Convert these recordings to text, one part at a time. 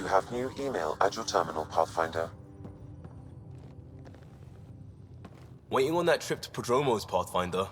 You have new email at your terminal, Pathfinder. Waiting on that trip to Prodromos, Pathfinder.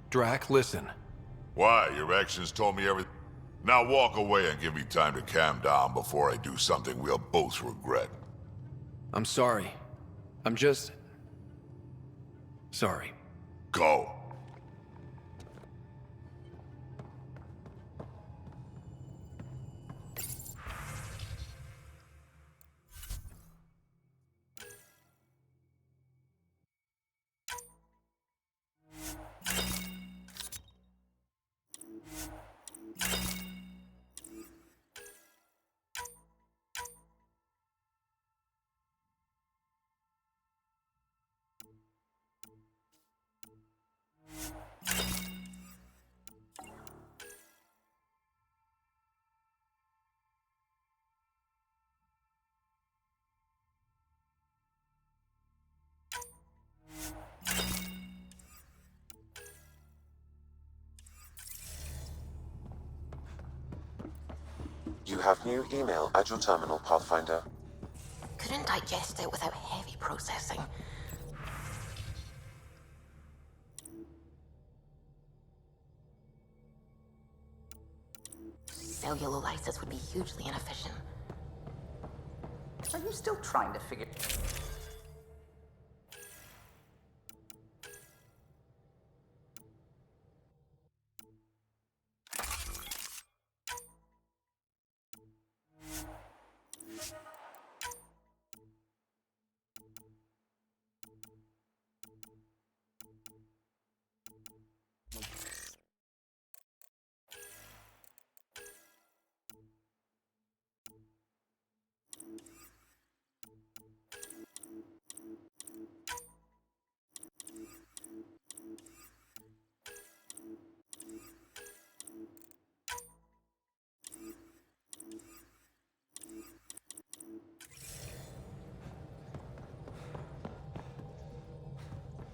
Drac, listen. Why? Your actions told me everything. Now walk away and give me time to calm down before I do something we'll both regret. I'm sorry. I'm just... sorry. Go. You have new email at your terminal, Pathfinder. Couldn't digest it without heavy processing. Cellulolysis would be hugely inefficient. Are you still trying to figure...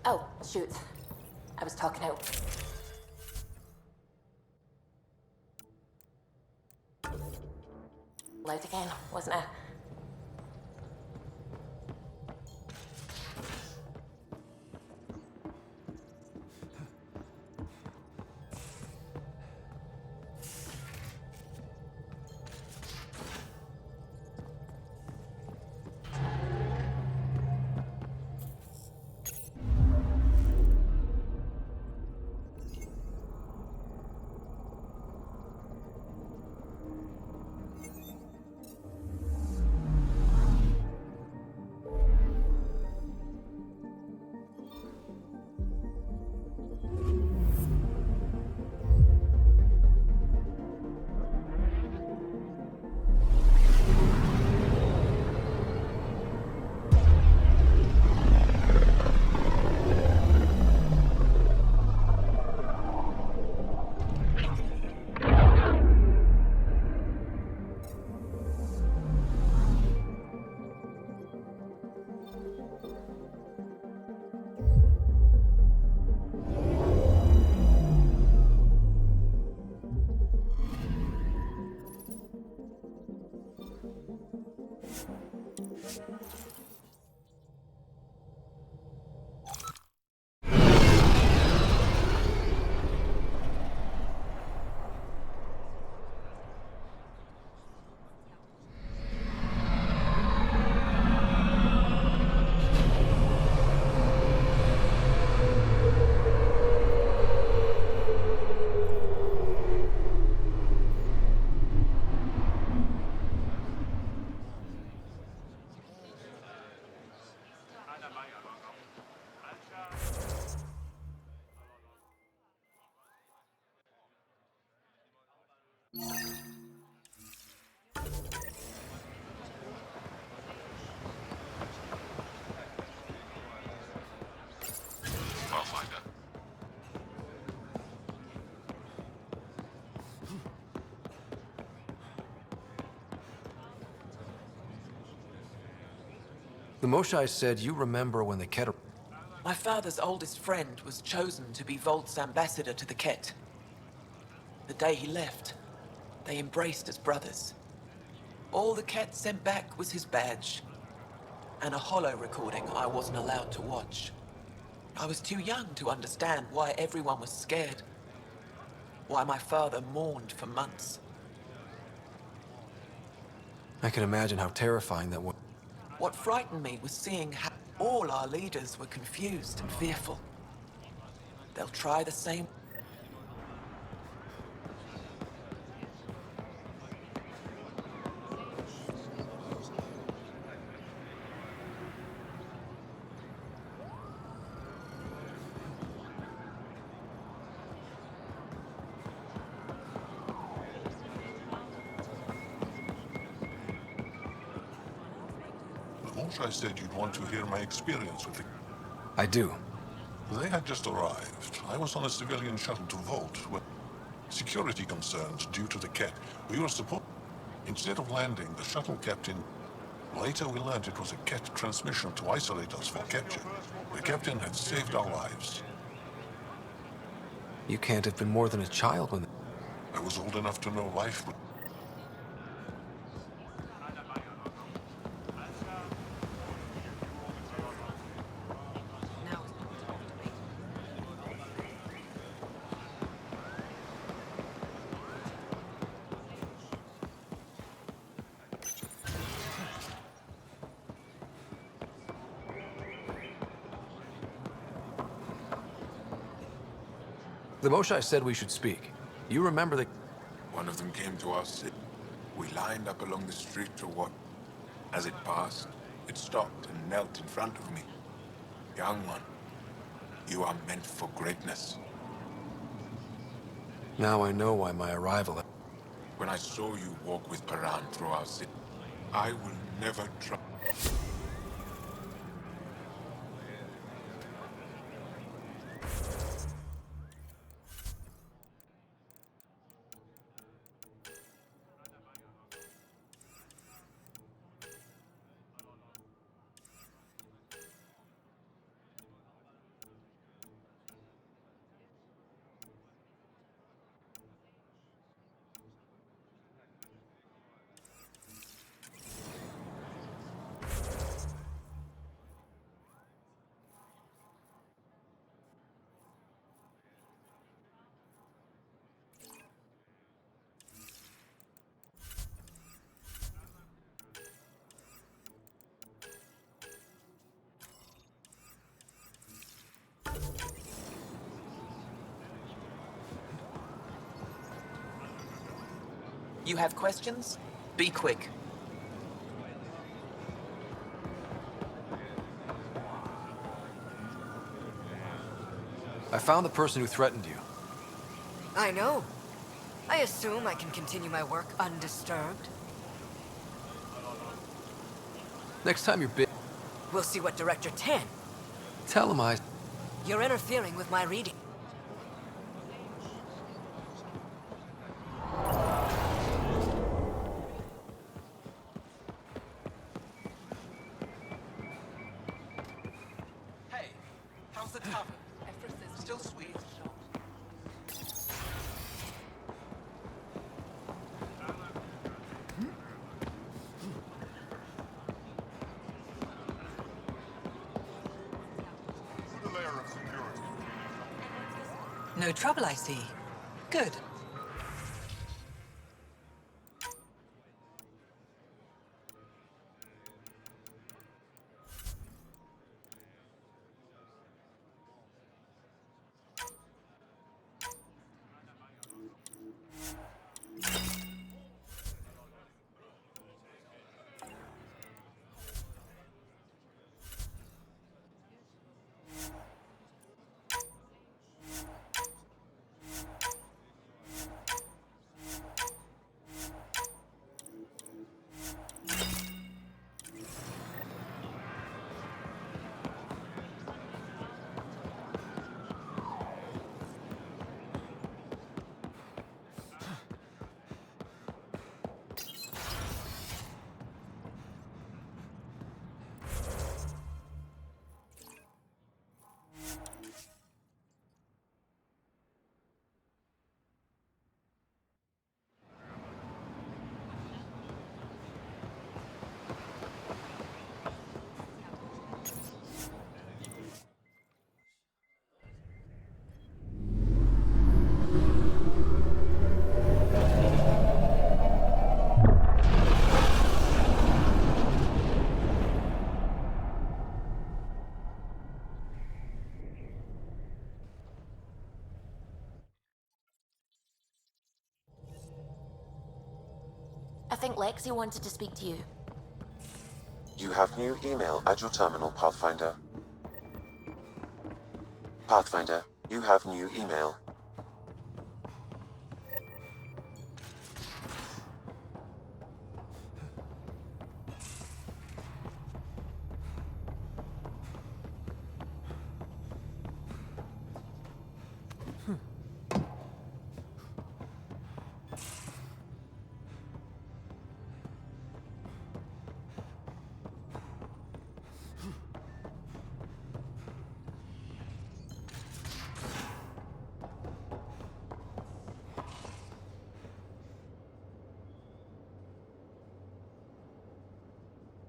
Oh, shoot. I was talking out. Loud again, wasn't I? The Moshai said you remember when the Ket... My father's oldest friend was chosen to be Volt's ambassador to the Ket. The day he left, they embraced as brothers. All the Ket sent back was his badge, and a holo recording I wasn't allowed to watch. I was too young to understand why everyone was scared, why my father mourned for months. I can imagine how terrifying that was. What frightened me was seeing how all our leaders were confused and fearful. They'll try the same. I said you'd want to hear my experience with it. I do. They had just arrived. I was on a civilian shuttle to Volt when security concerns due to the Ket. We were supposed... Instead of landing, the shuttle kept in... Later we learned it was a Ket transmission to isolate us for capture. The captain had saved our lives. You can't have been more than a child when... I was old enough to know life would... The Moshai said we should speak. You remember the... One of them came to us. We lined up along the street to watch. As it passed, it stopped and knelt in front of me. Young one, you are meant for greatness. Now I know why my arrival... When I saw you walk with Paran through our city, I will never try. You have questions? Be quick. I found the person who threatened you. I know. I assume I can continue my work undisturbed. Next time you're big... We'll see what Director 10. Tell him I... You're interfering with my reading. Hey, how's the tavern? Still sweet? Put a layer of security. No trouble, I see. Good. think Lexi wanted to speak to you. You have new email at your terminal, Pathfinder. Pathfinder, you have new email.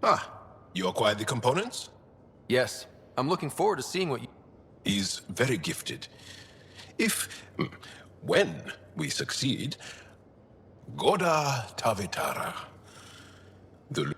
Ah, you acquired the components? Yes. I'm looking forward to seeing what you... He's very gifted. When we succeed, Goda Tavitara. The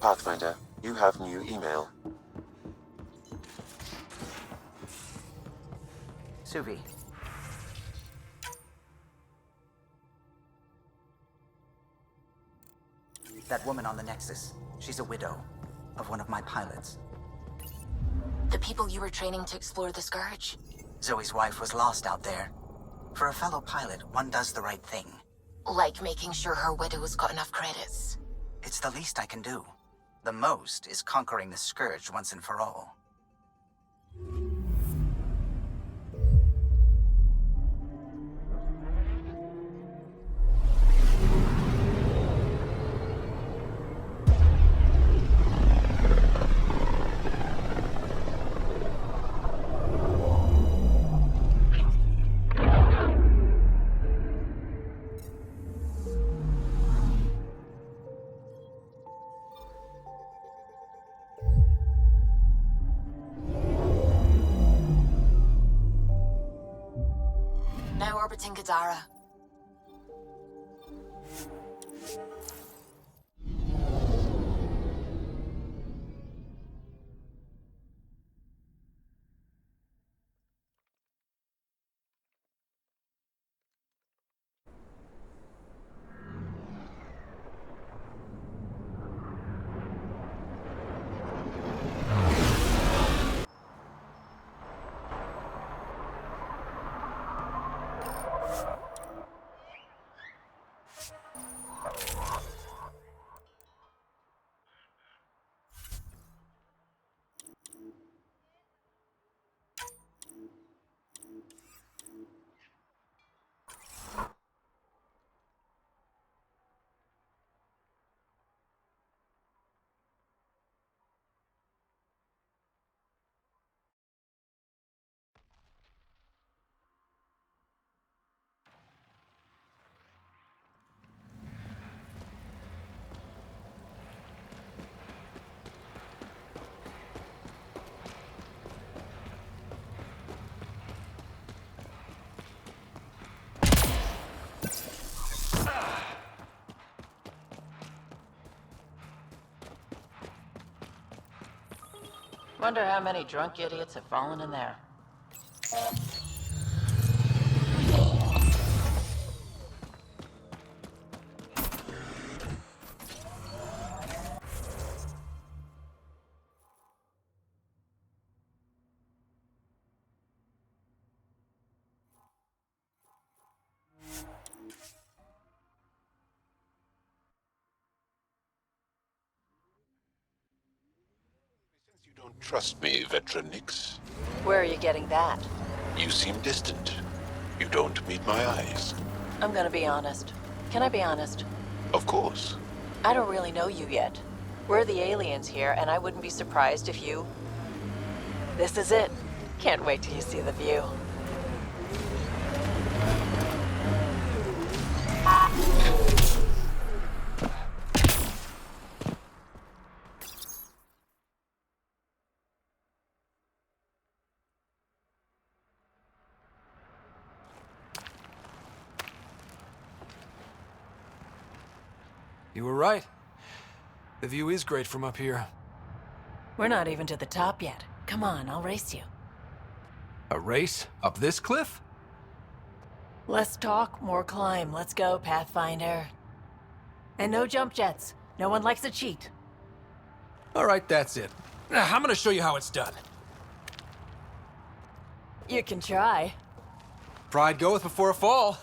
Pathfinder, you have new email. Suvi. That woman on the Nexus, she's a widow of one of my pilots. The people you were training to explore the Scourge? Zoe's wife was lost out there. For a fellow pilot, one does the right thing. Like making sure her widow's got enough credits. It's the least I can do. The most is conquering the Scourge once and for all. Now orbiting Gadara. Wonder how many drunk idiots have fallen in there. You don't trust me, Veteran Nix. Where are you getting that? You seem distant. You don't meet my eyes. I'm gonna be honest. Can I be honest? Of course. I don't really know you yet. We're the aliens here, and I wouldn't be surprised if you... This is it. Can't wait till you see the view. You were right. The view is great from up here. We're not even to the top yet. Come on, I'll race you. A race? Up this cliff? Less talk, more climb. Let's go, Pathfinder. And no jump jets. No one likes a cheat. All right, that's it. Now, I'm gonna show you how it's done. You can try. Pride goeth before a fall.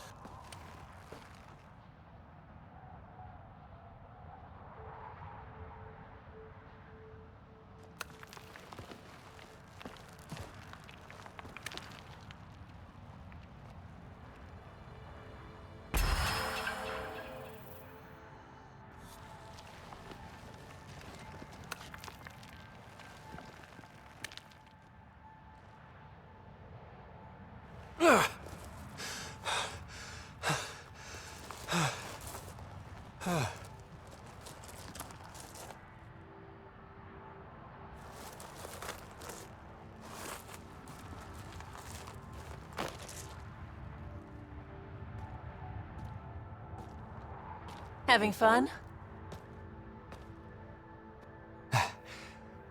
Having fun?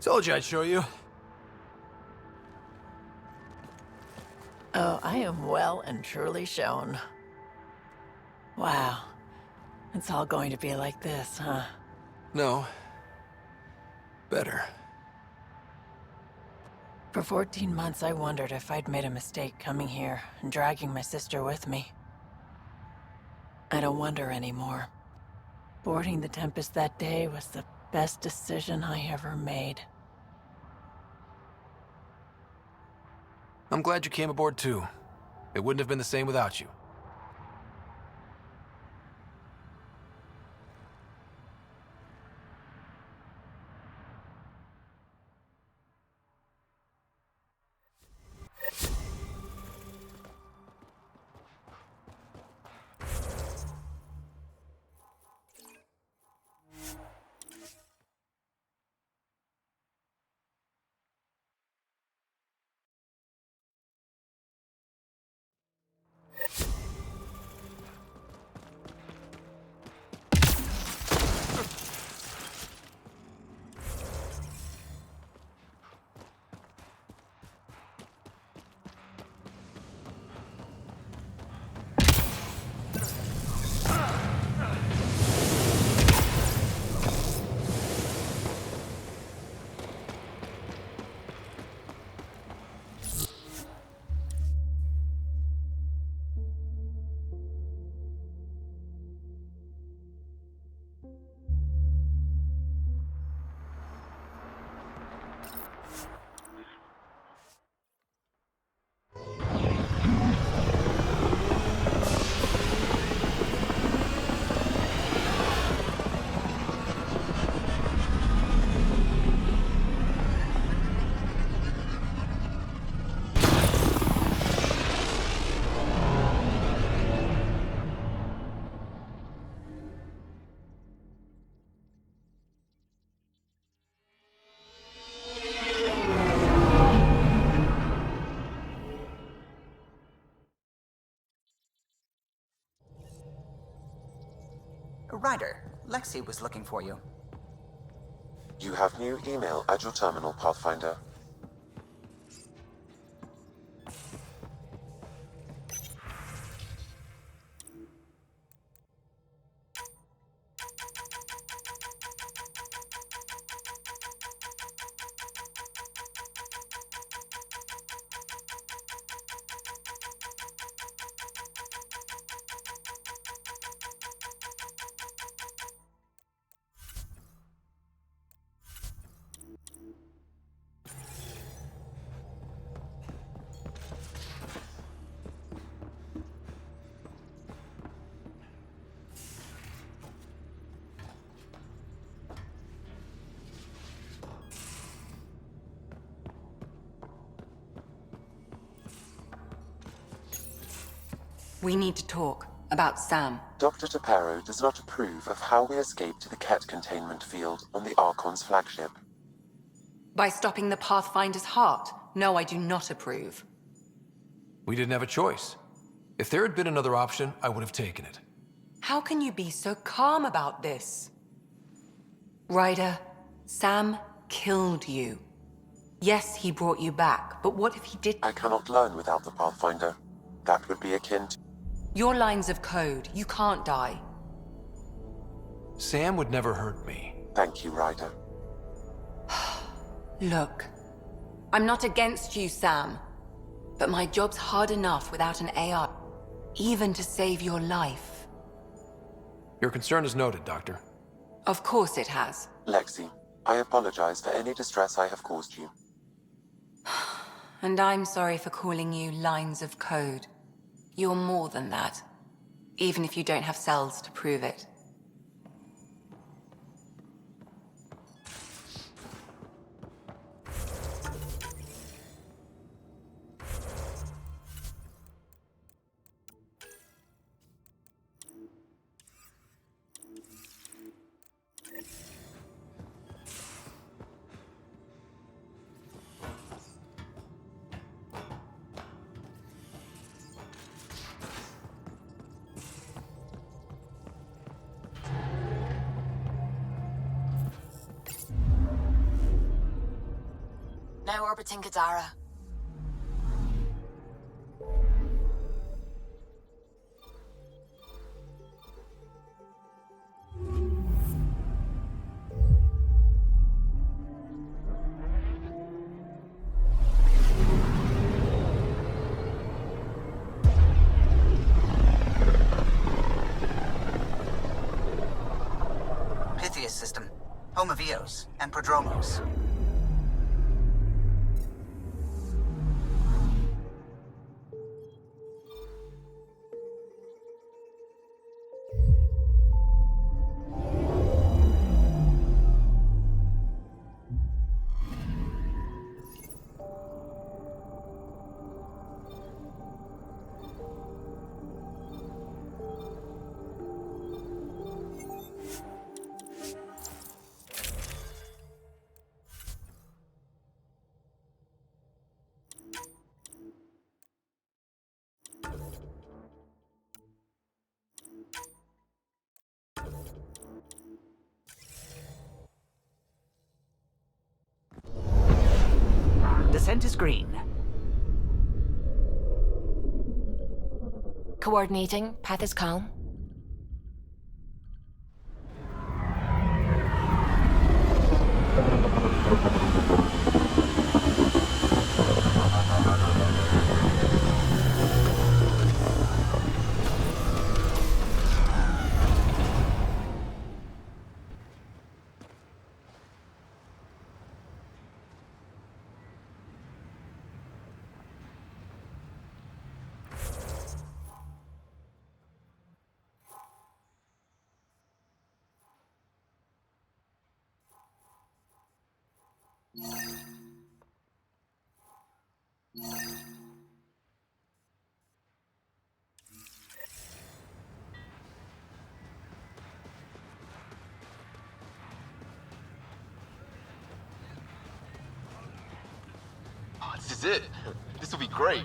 Told you I'd show you. Oh, I am well and truly shown. Wow. It's all going to be like this, huh? No. Better. For 14 months, I wondered if I'd made a mistake coming here and dragging my sister with me. I don't wonder anymore. Boarding the Tempest that day was the best decision I ever made. I'm glad you came aboard too. It wouldn't have been the same without you. Ryder, Lexi was looking for you. You have new email at your terminal, Pathfinder. We need to talk about Sam. Dr. Taparo does not approve of how we escaped to the Ket containment field on the Archon's flagship. By stopping the Pathfinder's heart? No, I do not approve. We didn't have a choice. If there had been another option, I would have taken it. How can you be so calm about this? Ryder, Sam killed you. Yes, he brought you back, but what if he did? I cannot learn without the Pathfinder. That would be akin to... Your lines of code, you can't die. Sam would never hurt me. Thank you, Ryder. Look, I'm not against you, Sam. But my job's hard enough without an AI, even to save your life. Your concern is noted, Doctor. Of course it has. Lexi, I apologize for any distress I have caused you. And I'm sorry for calling you lines of code. You're more than that, even if you don't have cells to prove it. Now orbiting Kadara. Pythia's system, home of Eos and Prodromos. Descent is green. Coordinating. Path is calm. Oh, this is it. This will be great.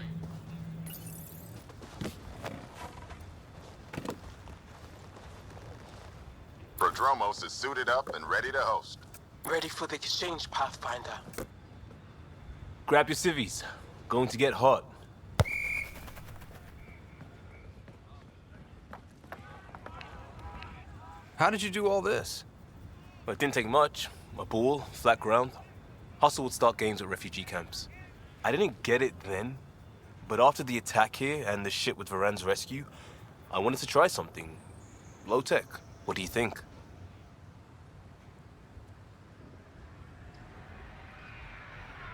Prodromos is suited up and ready to host. Ready for the exchange, Pathfinder. Grab your civvies. Going to get hot. How did you do all this? Well, it didn't take much. A ball, flat ground. Hustle would start games at refugee camps. I didn't get it then, but after the attack here and the shit with Varan's rescue, I wanted to try something. Low tech. What do you think?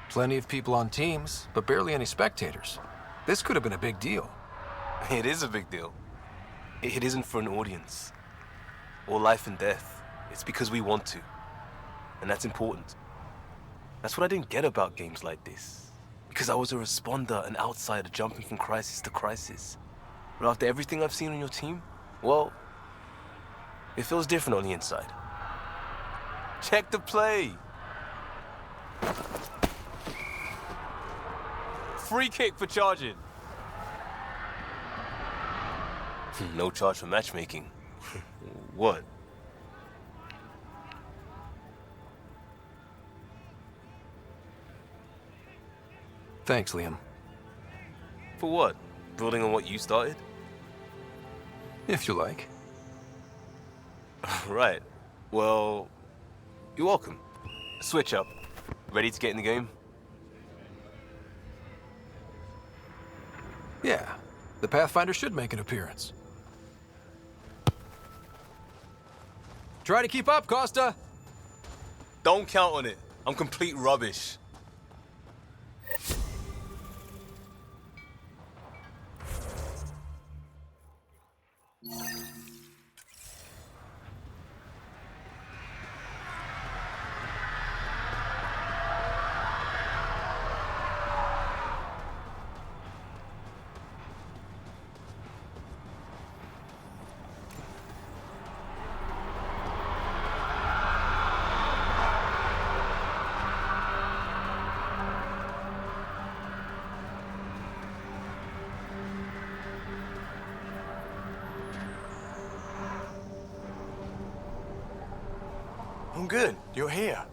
Plenty of people on teams, but barely any spectators. This could have been a big deal. It is a big deal. It isn't for an audience. Or life and death. It's because we want to. And that's important. That's what I didn't get about games like this. Because I was a responder, an outsider jumping from crisis to crisis. But after everything I've seen on your team, well, it feels different on the inside. Check the play. Free kick for charging. No charge for matchmaking. What? Thanks, Liam. For what? Building on what you started? If you like. Right. Well, you're welcome. Switch up. Ready to get in the game? Yeah, the Pathfinder should make an appearance. Try to keep up, Costa! Don't count on it. I'm complete rubbish. I'm good. You're here.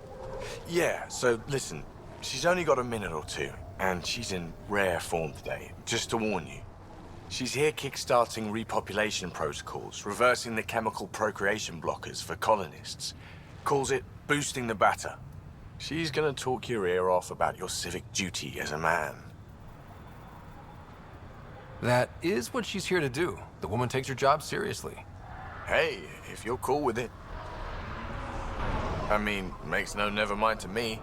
Yeah, so listen, she's only got a minute or two, and she's in rare form today, just to warn you. She's here kickstarting repopulation protocols, reversing the chemical procreation blockers for colonists. Calls it boosting the batter. She's gonna talk your ear off about your civic duty as a man. That is what she's here to do. The woman takes her job seriously. Hey, if you're cool with it. I mean, makes no never mind to me.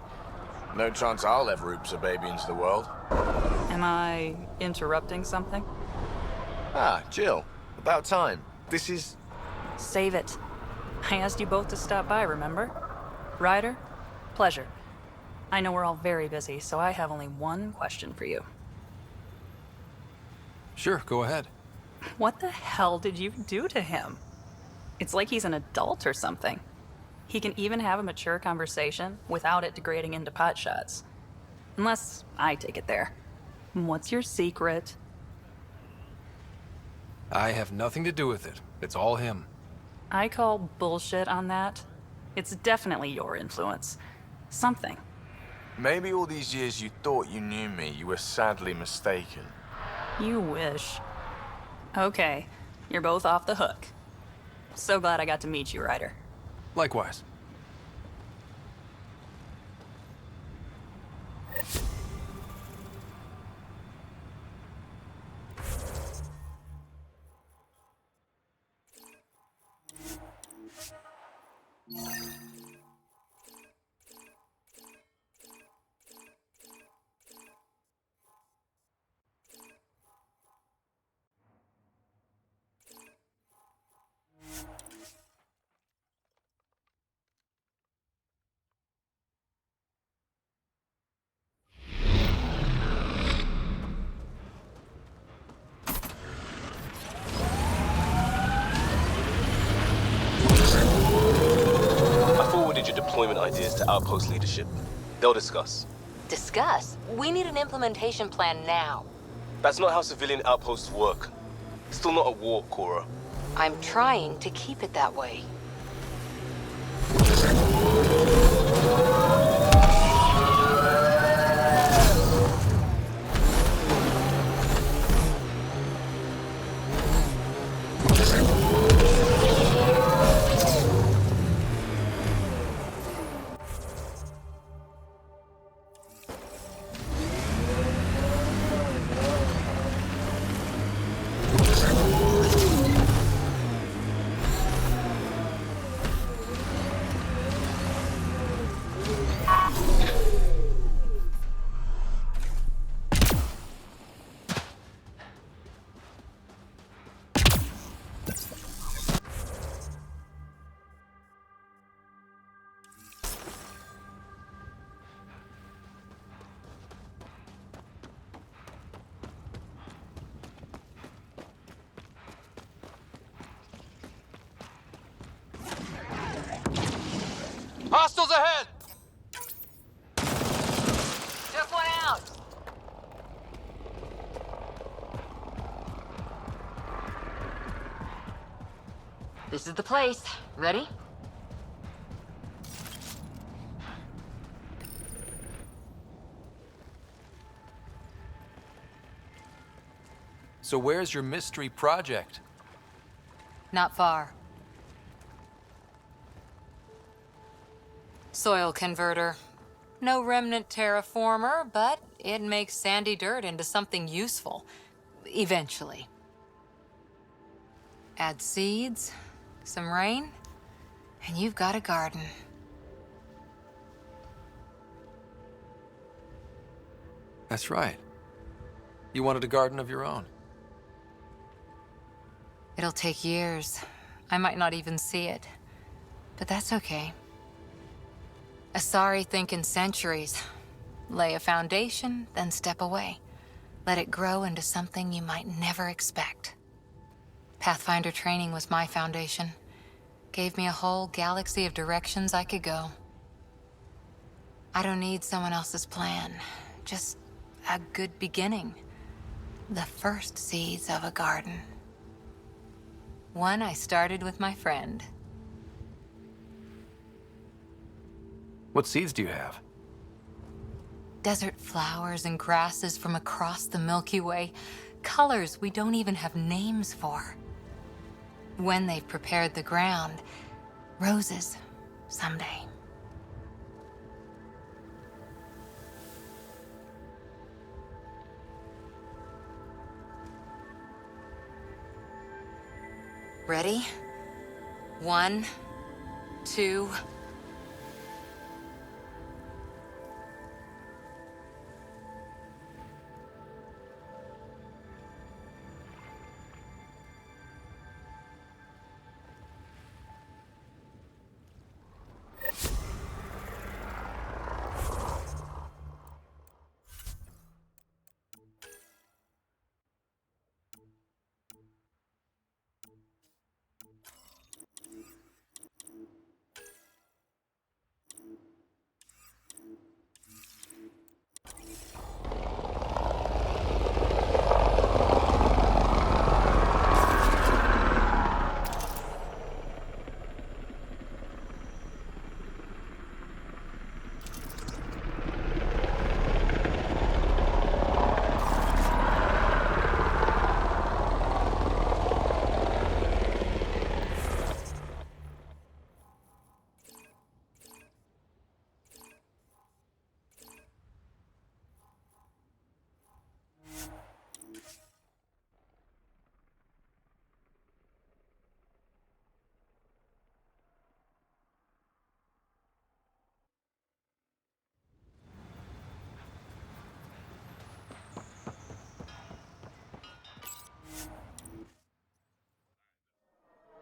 No chance I'll ever oops a baby into the world. Am I interrupting something? Ah, Jill. About time. This is... Save it. I asked you both to stop by, remember? Ryder, pleasure. I know we're all very busy, so I have only one question for you. Sure, go ahead. What the hell did you do to him? It's like he's an adult or something. He can even have a mature conversation without it degrading into pot shots. Unless I take it there. What's your secret? I have nothing to do with it. It's all him. I call bullshit on that. It's definitely your influence. Something. Maybe all these years you thought you knew me, you were sadly mistaken. You wish. Okay, you're both off the hook. So glad I got to meet you, Ryder. Likewise. Deployment ideas to outpost leadership. They'll discuss. Discuss? We need an implementation plan now. That's not how civilian outposts work. Still not a war, Cora. I'm trying to keep it that way. Hostiles ahead! Took one out. This is the place. Ready? So where's your mystery project? Not far. Soil converter. No remnant terraformer, but it makes sandy dirt into something useful. Eventually. Add seeds, some rain, and you've got a garden. That's right. You wanted a garden of your own. It'll take years. I might not even see it. But that's okay. Asari think in centuries. Lay a foundation, then step away. Let it grow into something you might never expect. Pathfinder training was my foundation. Gave me a whole galaxy of directions I could go. I don't need someone else's plan. Just a good beginning. The first seeds of a garden. One I started with my friend. What seeds do you have? Desert flowers and grasses from across the Milky Way. Colors we don't even have names for. When they've prepared the ground, roses someday. Ready? 1, 2...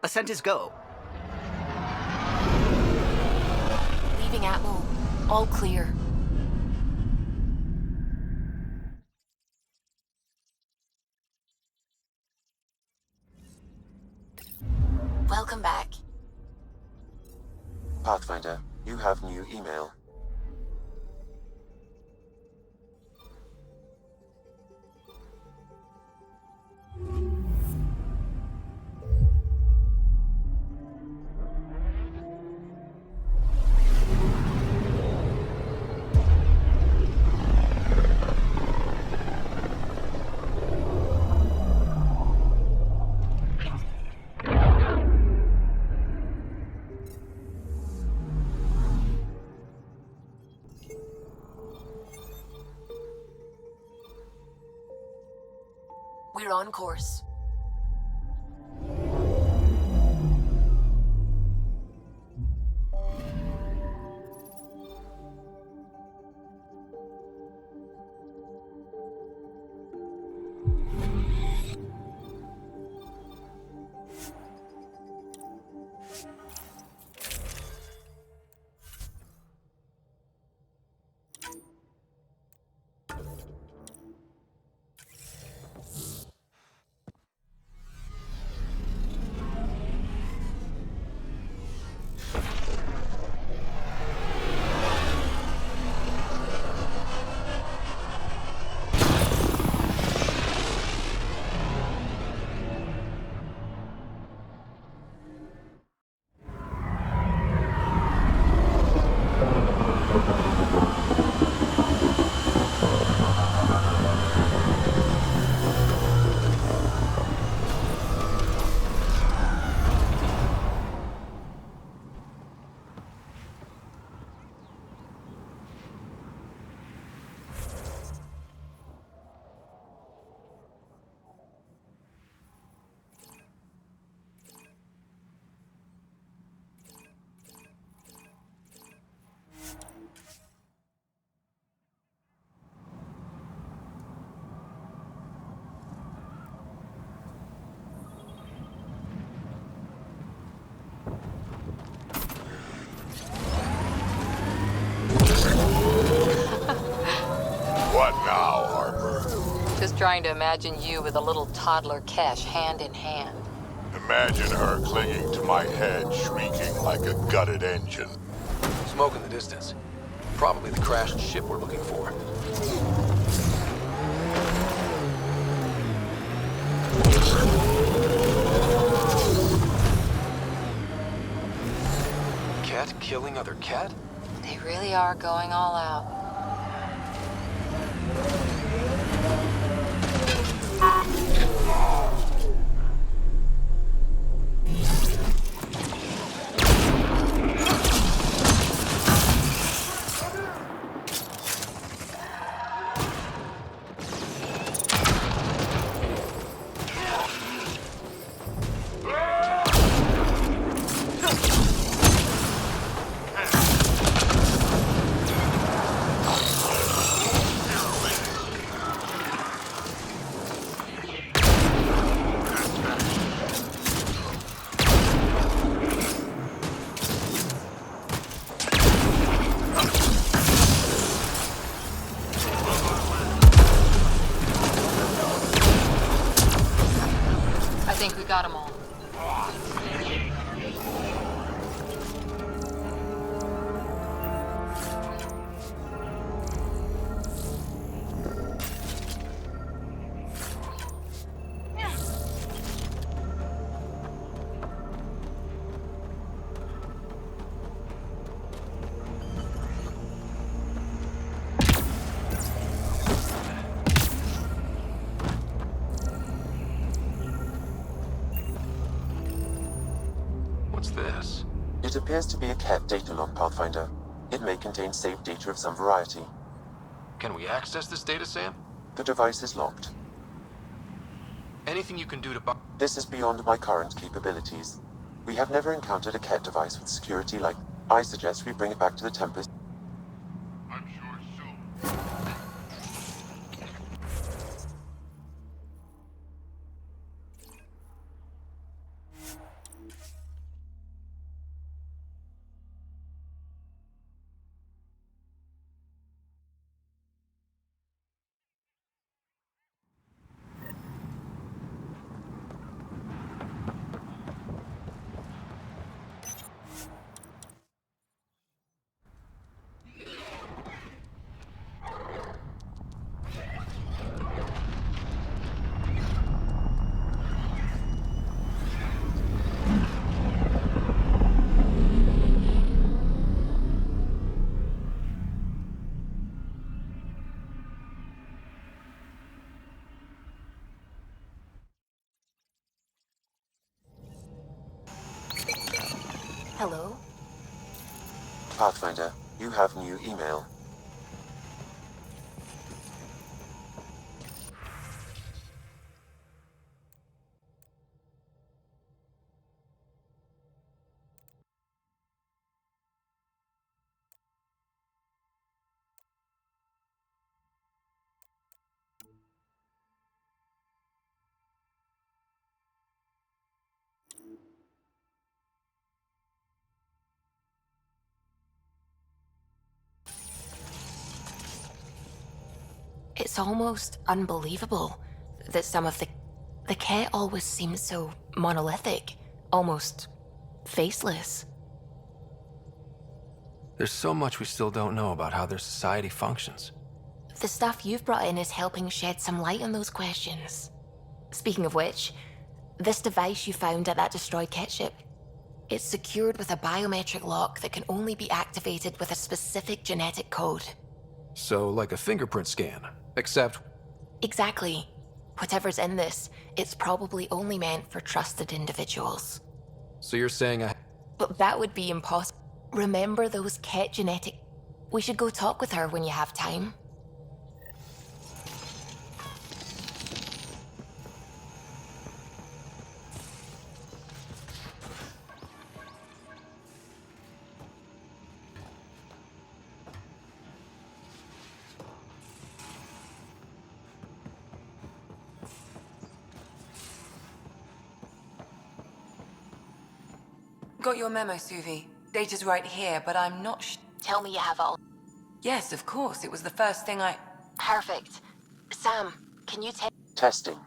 Ascent is go. Leaving Atmo. All clear. Welcome back. Pathfinder, you have new email. We're on course. trying to imagine you with a little toddler Kesh hand in hand. Imagine her clinging to my head, shrieking like a gutted engine. Smoke in the distance. Probably the crashed ship we're looking for. Cat killing other cat? They really are going all out. I think we got them all. What's this? It appears to be a cat data log, Pathfinder. It may contain saved data of some variety. Can we access this data, Sam? The device is locked. Anything you can do to This is beyond my current capabilities. We have never encountered a cat device with security like... I suggest we bring it back to the Tempest. Hello? Pathfinder, you have new email. It's almost unbelievable that some of the Ket always seems so monolithic, almost faceless. There's so much we still don't know about how their society functions. The stuff you've brought in is helping shed some light on those questions. Speaking of which, this device you found at that destroyed Ket ship, it's secured with a biometric lock that can only be activated with a specific genetic code. So, like a fingerprint scan, except... Exactly. Whatever's in this, it's probably only meant for trusted individuals. So you're saying But that would be impossible. Remember those Ket genetic... We should go talk with her when you have time. Got your memo, Suvi. Data's right here, but I'm not Tell me you have all. Yes, of course. It was the first thing I... Perfect. Sam, can you tell... Testing.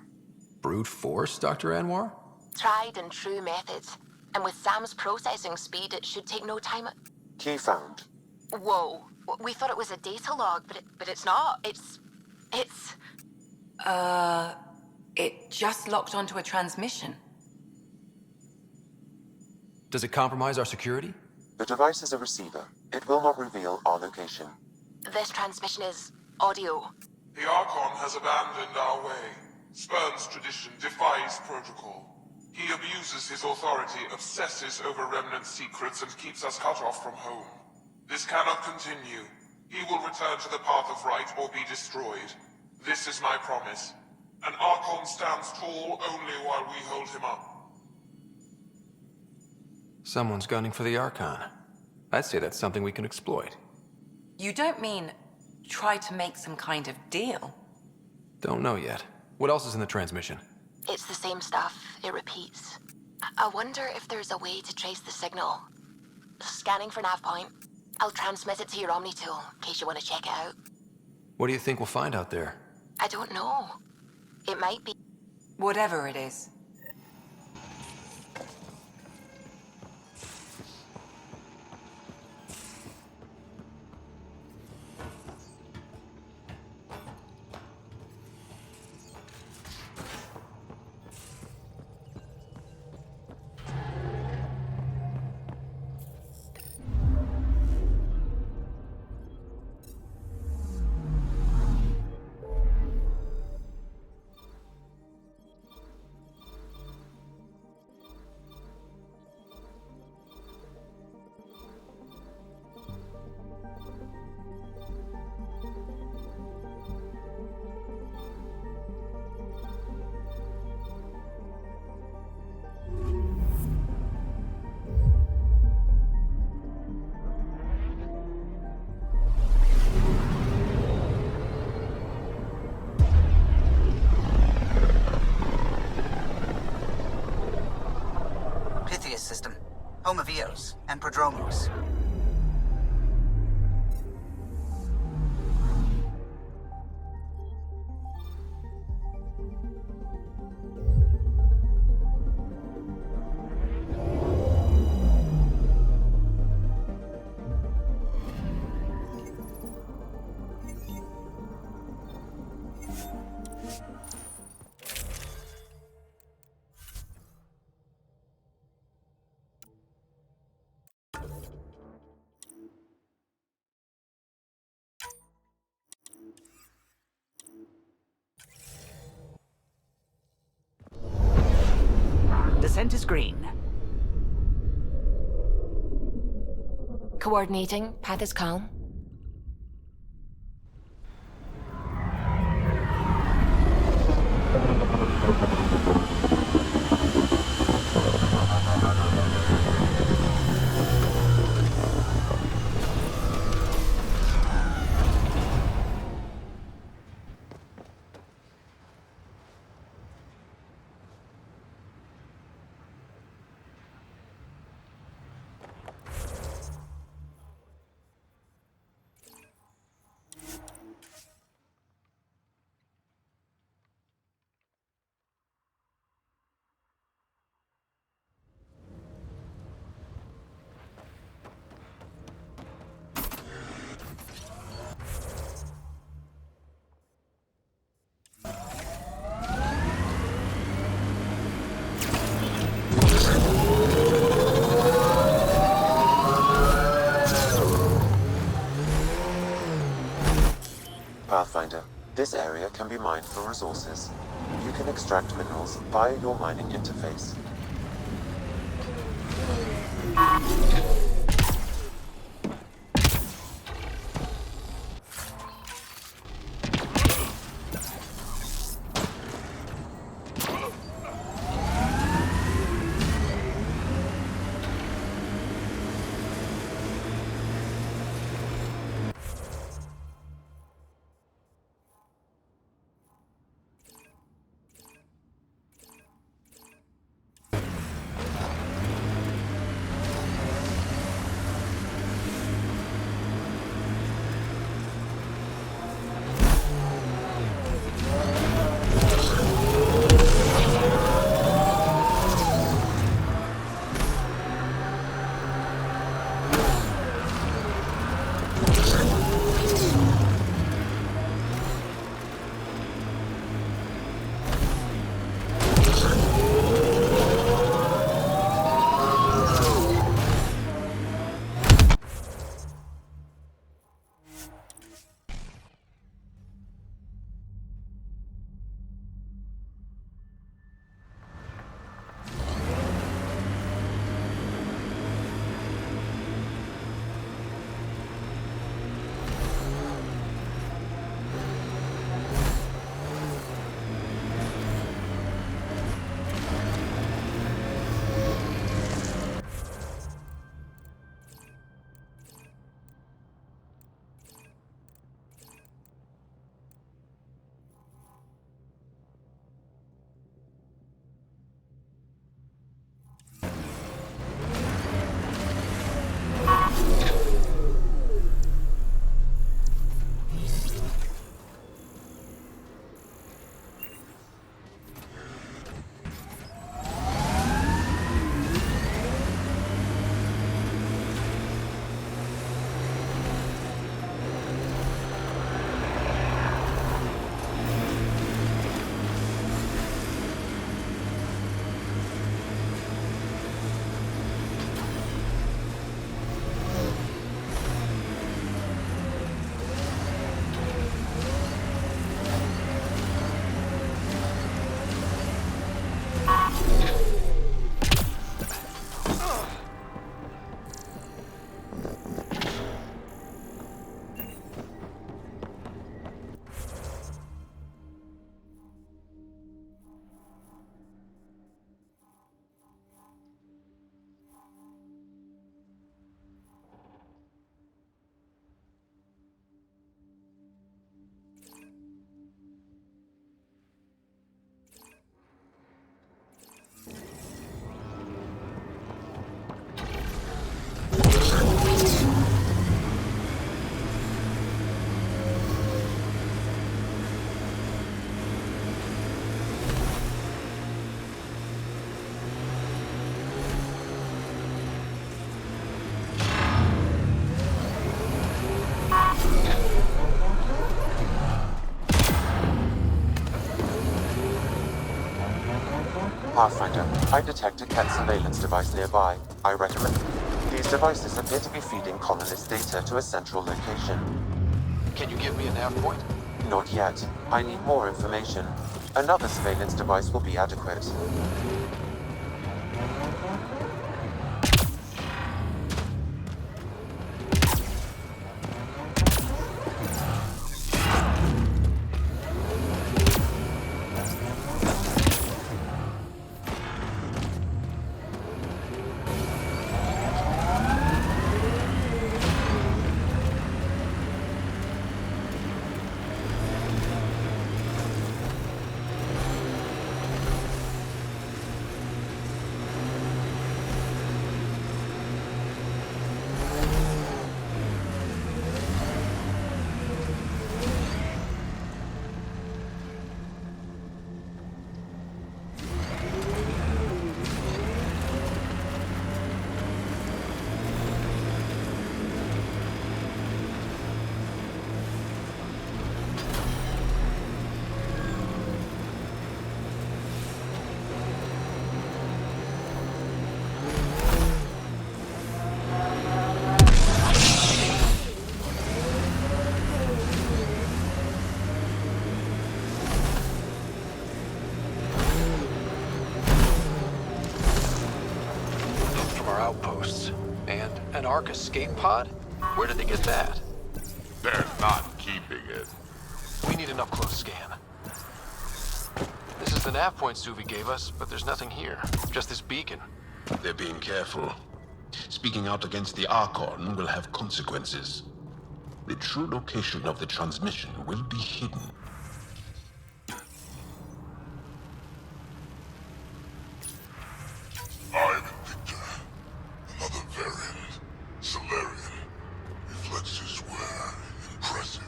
Brute force, Dr. Anwar? Tried and true methods. And with Sam's processing speed, it should take no time. Key found. Whoa. We thought it was a data log, but it's not. It's... It just locked onto a transmission. Does it compromise our security? The device is a receiver. It will not reveal our location. This transmission is audio. The Archon has abandoned our way, spurns tradition, defies protocol. He abuses his authority, obsesses over Remnant secrets, and keeps us cut off from home. This cannot continue. He will return to the path of right or be destroyed. This is my promise. An Archon stands tall only while we hold him up. Someone's gunning for the Archon. I'd say that's something we can exploit. You don't mean try to make some kind of deal? Don't know yet. What else is in the transmission? It's the same stuff. It repeats. I wonder if there's a way to trace the signal. Scanning for nav point. I'll transmit it to your Omni tool, in case you want to check it out. What do you think we'll find out there? I don't know. It might be... Whatever it is. System, home of Eos and Prodromos. Descent is green. Coordinating. Path is calm. Pathfinder, this area can be mined for resources. You can extract minerals via your mining interface. Pathfinder, I detect a cat surveillance device nearby. I recommend. These devices appear to be feeding colonist data to a central location. Can you give me a nav point? Not yet. I need more information. Another surveillance device will be adequate. Outposts. And an Ark escape pod? Where did they get that? They're not keeping it. We need an up-close scan. This is the nav point Suvi gave us, but there's nothing here. Just this beacon. They're being careful. Speaking out against the Archon will have consequences. The true location of the transmission will be hidden. I'm Victor. Another variant. Solarian. Reflexes were impressive.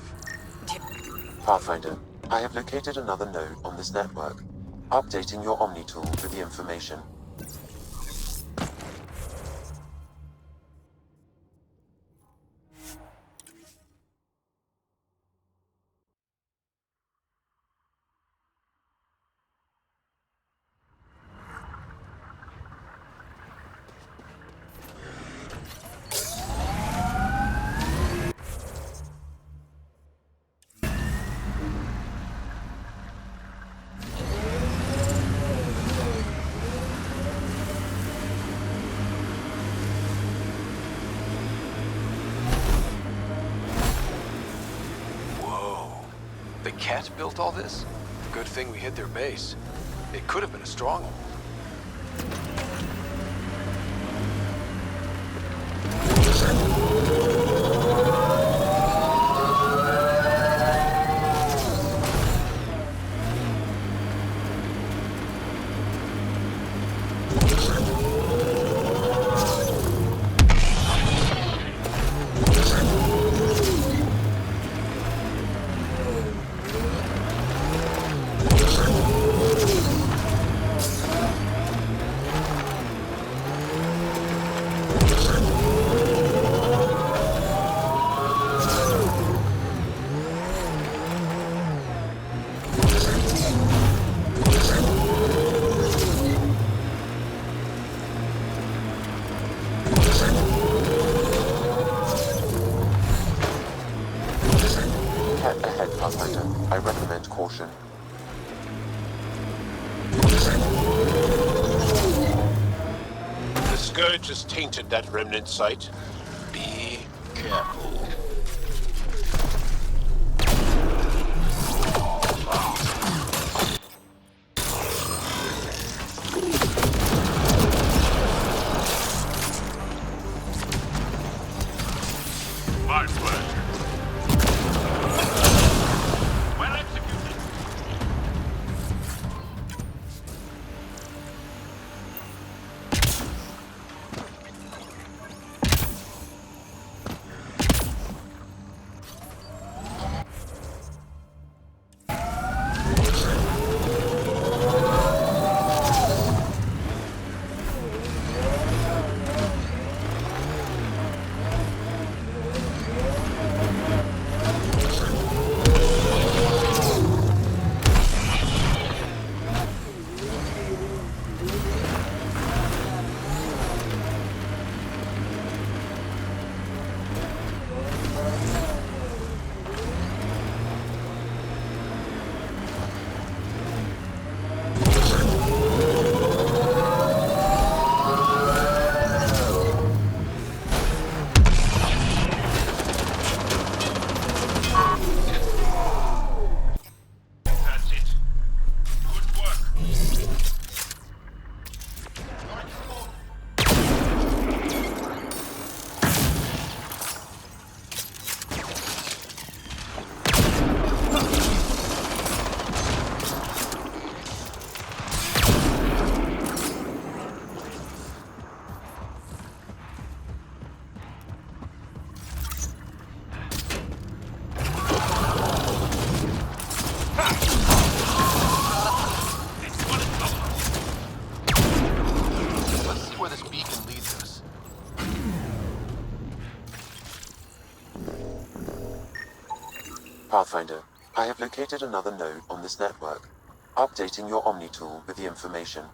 Pathfinder, I have located another node on this network. Updating your Omni tool with the information. The Cat built all this? Good thing we hit their base. It could have been a stronghold. Ahead, Pathfinder. I recommend caution. The Scourge has tainted that remnant site. Be careful. My pleasure. Well executed. where this beacon leads us. Pathfinder, I have located another node on this network. Updating your Omni tool with the information.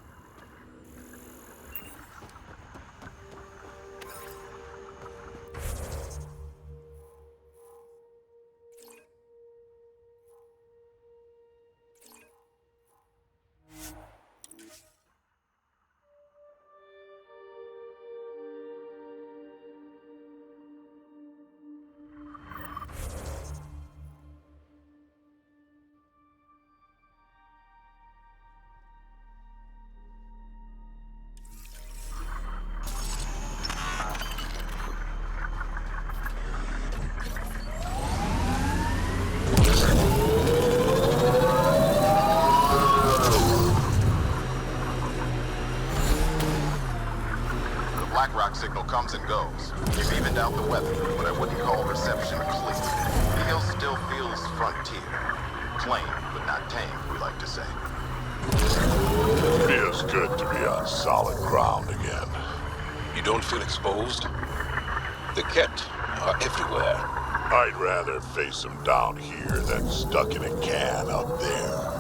Signal comes and goes. You've evened out the weather, but I wouldn't call reception clear. The hill still feels frontier. Plain, but not tame, we like to say. Feels good to be on solid ground again. You don't feel exposed? The Ket are everywhere. I'd rather face them down here than stuck in a can up there.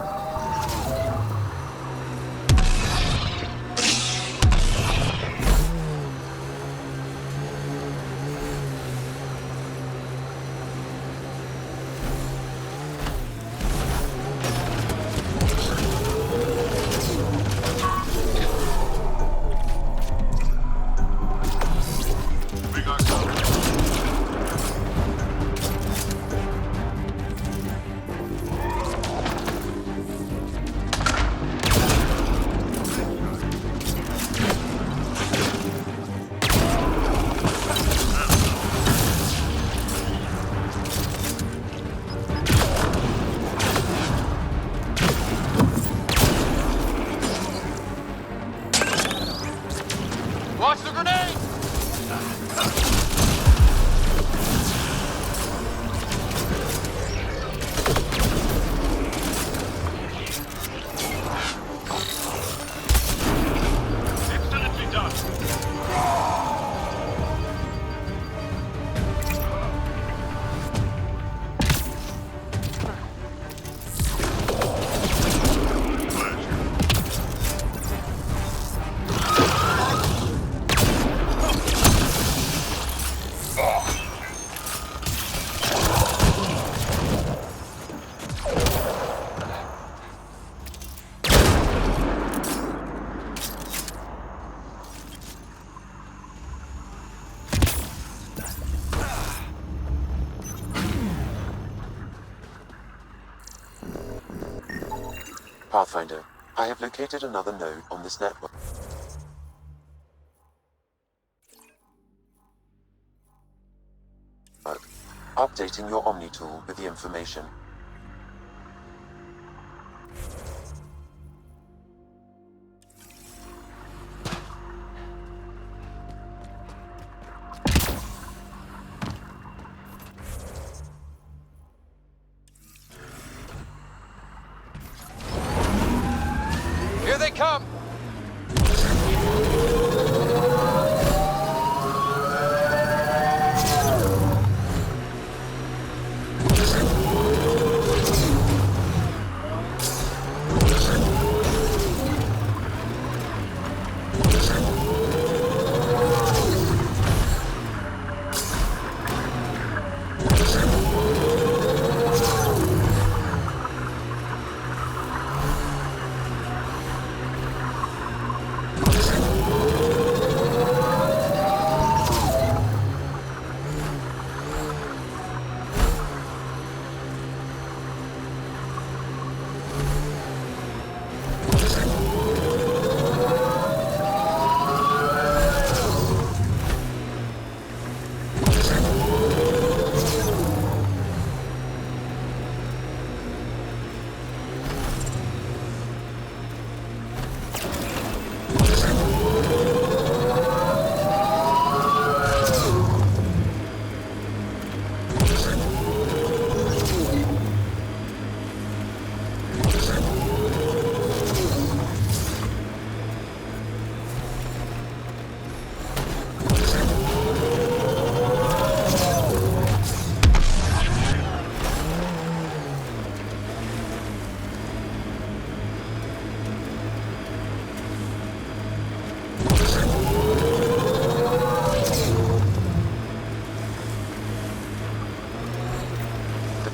Watch the grenade! Excellently done. Pathfinder, I have located another node on this network. Updating your Omni tool with the information. Here they come!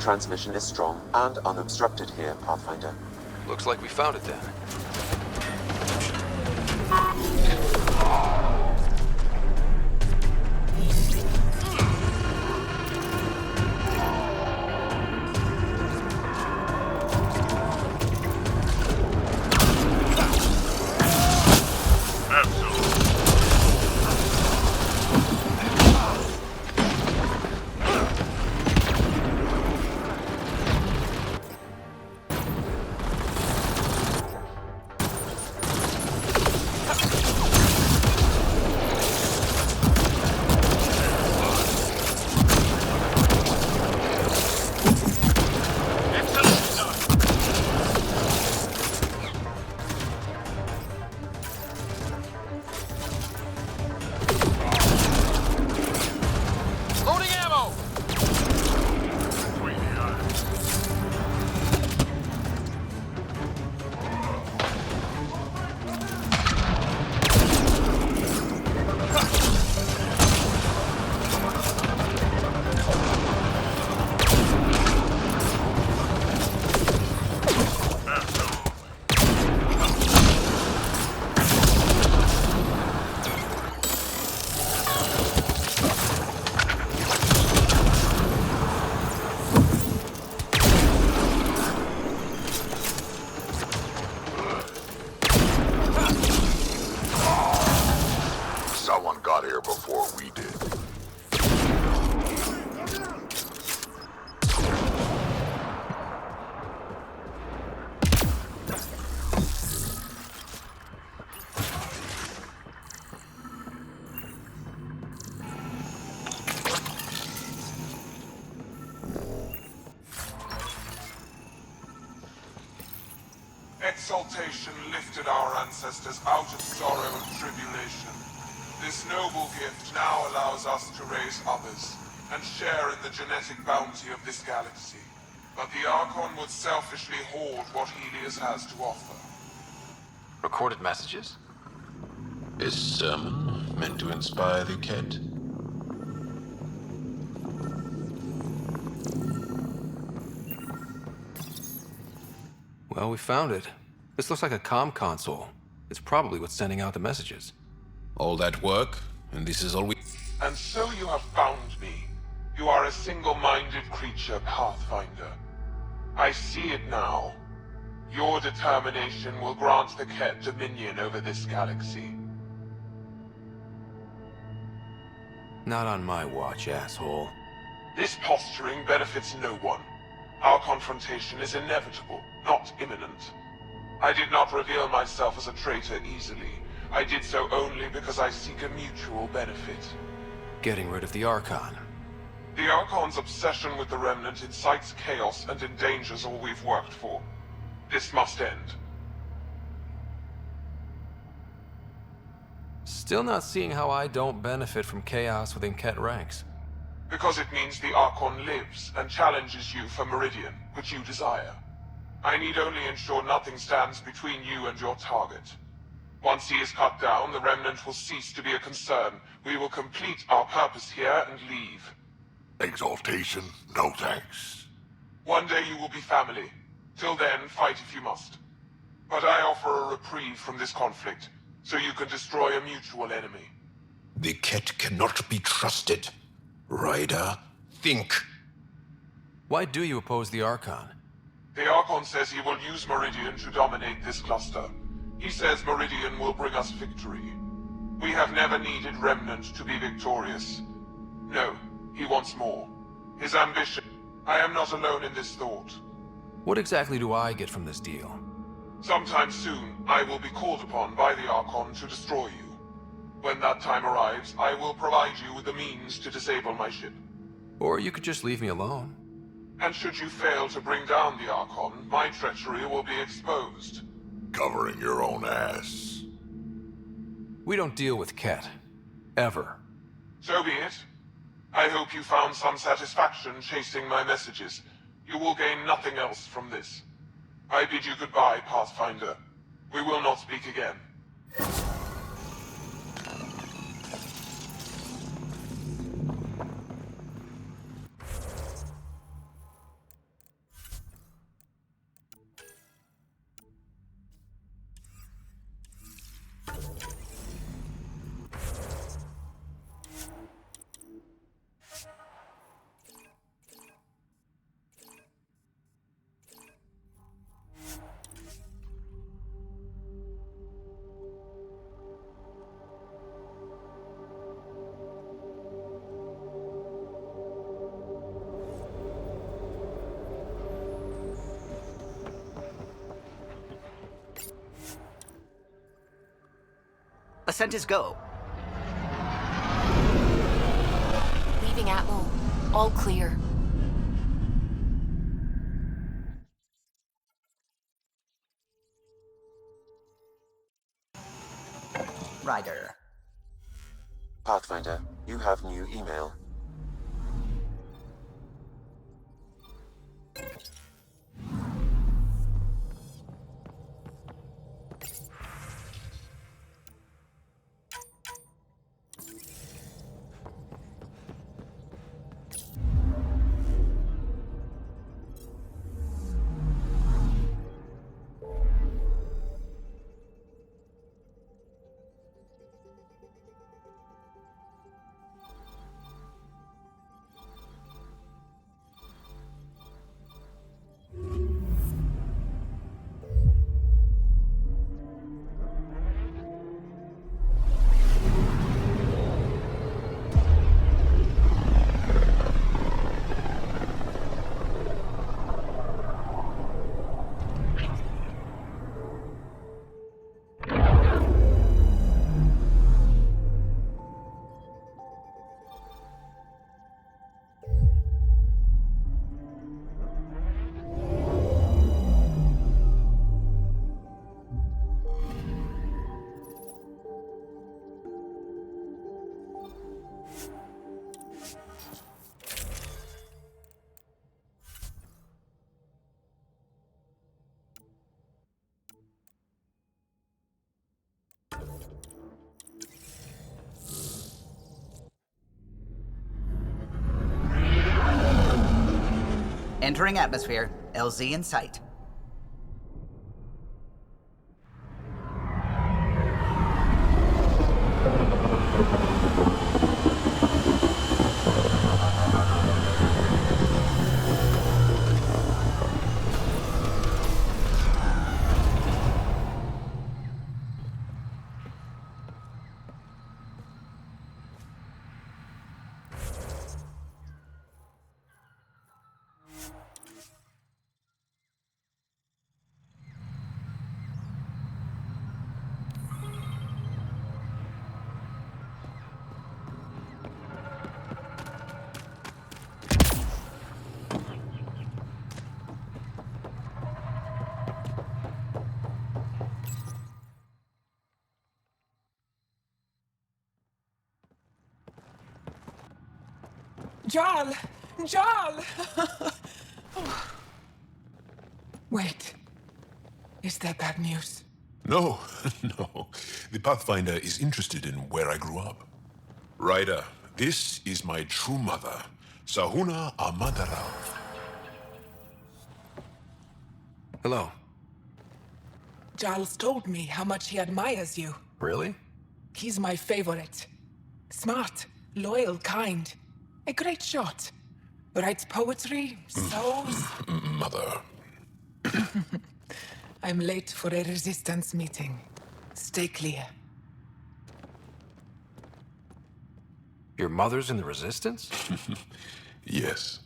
transmission is strong and unobstructed here, Pathfinder. Looks like we found it then. Exaltation lifted our ancestors out of sorrow and tribulation. This noble gift now allows us to raise others, and share in the genetic bounty of this galaxy. But the Archon would selfishly hoard what Helios has to offer. Recorded messages? A sermon meant to inspire the Ket? Well, we found it. This looks like a comm console. It's probably what's sending out the messages. All that work, and this is all we... And so you have found me. You are a single-minded creature, Pathfinder. I see it now. Your determination will grant the Ket dominion over this galaxy. Not on my watch, asshole. This posturing benefits no one. Our confrontation is inevitable, not imminent. I did not reveal myself as a traitor easily. I did so only because I seek a mutual benefit. Getting rid of the Archon. The Archon's obsession with the Remnant incites chaos and endangers all we've worked for. This must end. Still not seeing how I don't benefit from chaos within Ket ranks. Because it means the Archon lives and challenges you for Meridian, which you desire. I need only ensure nothing stands between you and your target. Once he is cut down, the Remnant will cease to be a concern. We will complete our purpose here and leave. Exaltation? No thanks. One day you will be family. Till then, fight if you must. But I offer a reprieve from this conflict, so you can destroy a mutual enemy. The Ket cannot be trusted. Ryder, think. Why do you oppose the Archon? The Archon says he will use Meridian to dominate this cluster. He says Meridian will bring us victory. We have never needed Remnant to be victorious. No, he wants more. His ambition. I am not alone in this thought. What exactly do I get from this deal? Sometime soon, I will be called upon by the Archon to destroy you. When that time arrives, I will provide you with the means to disable my ship. Or you could just leave me alone. And should you fail to bring down the Archon, my treachery will be exposed. Covering your own ass. We don't deal with Ket. Ever. So be it. I hope you found some satisfaction chasing my messages. You will gain nothing else from this. I bid you goodbye, Pathfinder. We will not speak again. Descent is go. Leaving Atmo. All clear. Ryder. Pathfinder, you have new email. Entering atmosphere. LZ in sight. Jarl! Jarl! Wait. Is that bad news? No, no. The Pathfinder is interested in where I grew up. Ryder, this is my true mother, Sahuna Amadarao. Hello. Jarl's told me how much he admires you. Really? He's my favorite. Smart, loyal, kind. A great shot. Writes poetry, sews. Mother. I'm late for a resistance meeting. Stay clear. Your mother's in the Resistance? Yes.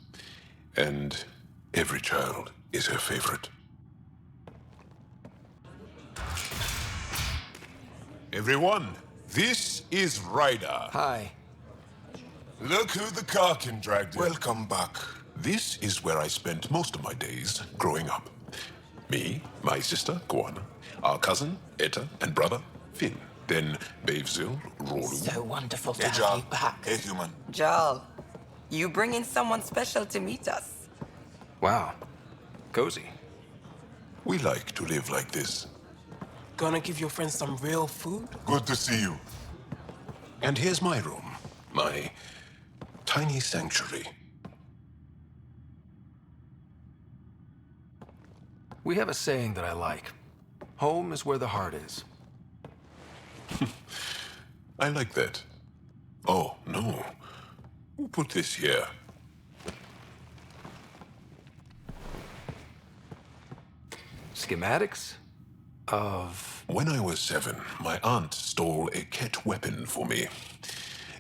And every child is her favorite. Everyone, this is Ryder. Hi. Look who the Karkin dragged in. Welcome back. This is where I spent most of my days growing up. Me, my sister, Koana, our cousin, Etta, and brother, Finn. Then Bavzil, Rolu. So wonderful to Hey, have Jarl. you back. Hey, human. Jarl, you bring in someone special to meet us. Wow. Cozy. We like to live like this. Gonna give your friends some real food? Good to see you. And here's my room. My tiny sanctuary. We have a saying that I like. Home is where the heart is. I like that. Oh, no. Who put this here? Schematics of... When I was 7, my aunt stole a Ket weapon for me.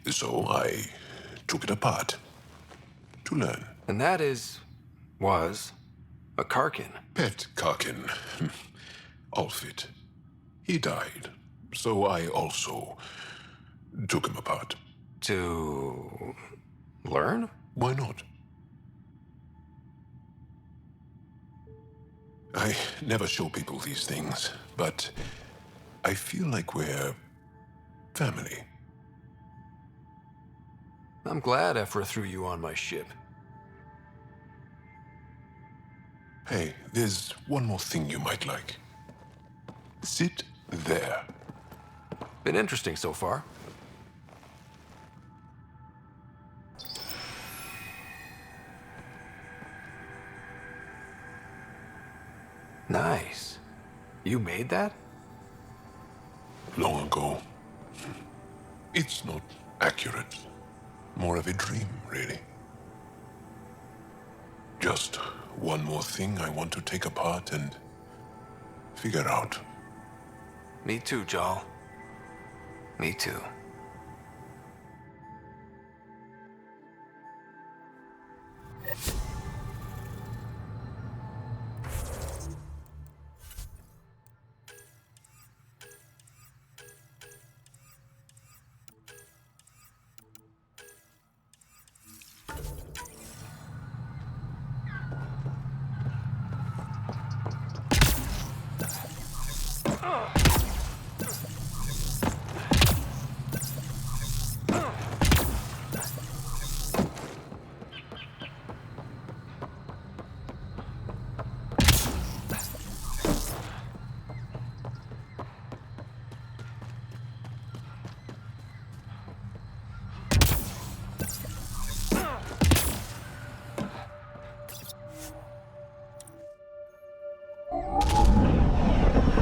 So I took it apart to learn. And that was a Karkin. Pet Karkin. Alfit. He died so I also took him apart. To learn? Why not? I never show people these things, but I feel like we're family. I'm glad Ephra threw you on my ship. Hey, there's one more thing you might like. Sit there. Been interesting so far. Nice. You made that? Long ago. It's not accurate. More of a dream, really. Just one more thing I want to take apart and figure out. Me too, Jal. Me too.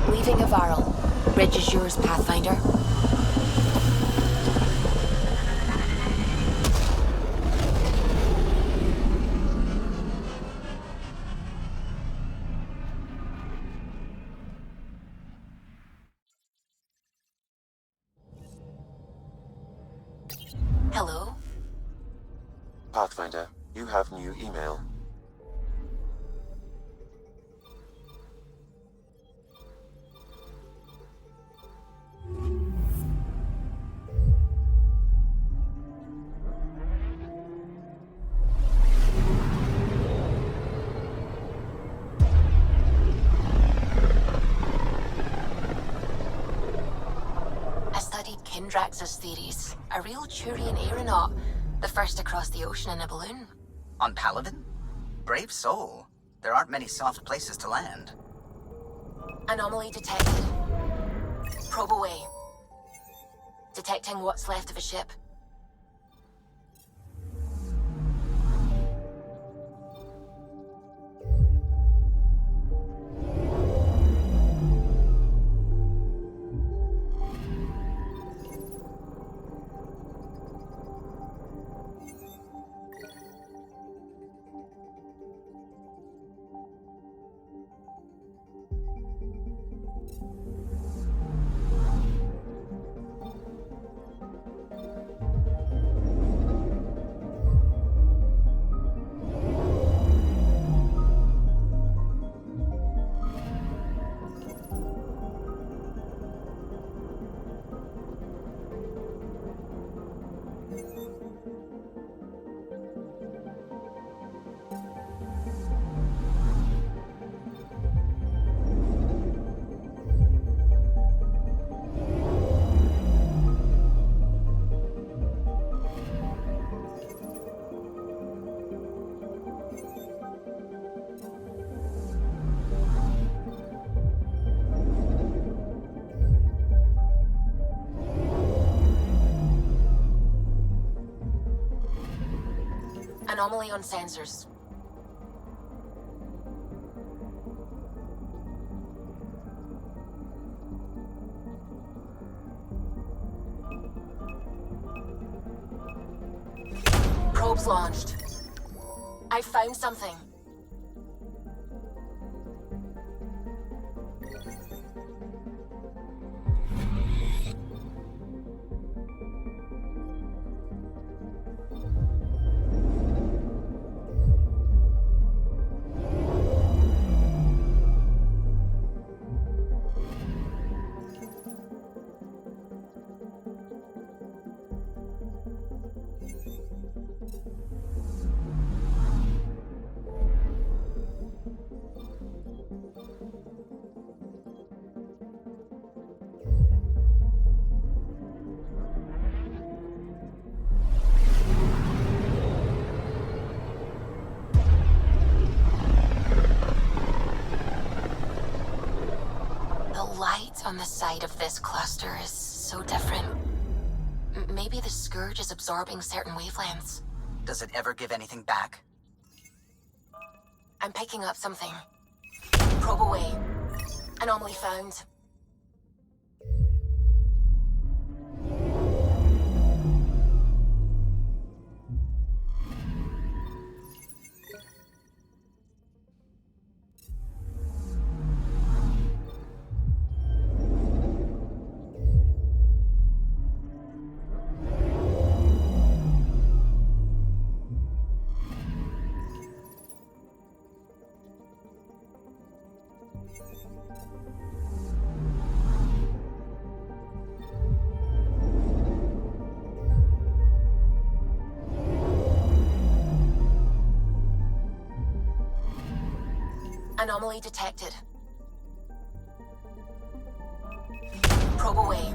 Leaving Avaril. Bridge is yours, Pathfinder. Hello? Pathfinder, you have new email. I studied Kindrax's theories. A real Turian aeronaut. The first to cross the ocean in a balloon. On Paladin? Brave soul. There aren't many soft places to land. Anomaly detected. Probe away. Detecting what's left of a ship. Anomaly on sensors. Probes launched. I found something. on the side of this cluster is so different. Maybe the Scourge is absorbing certain wavelengths. Does it ever give anything back? I'm picking up something. Probe away. Anomaly found. Anomaly detected. Probe away.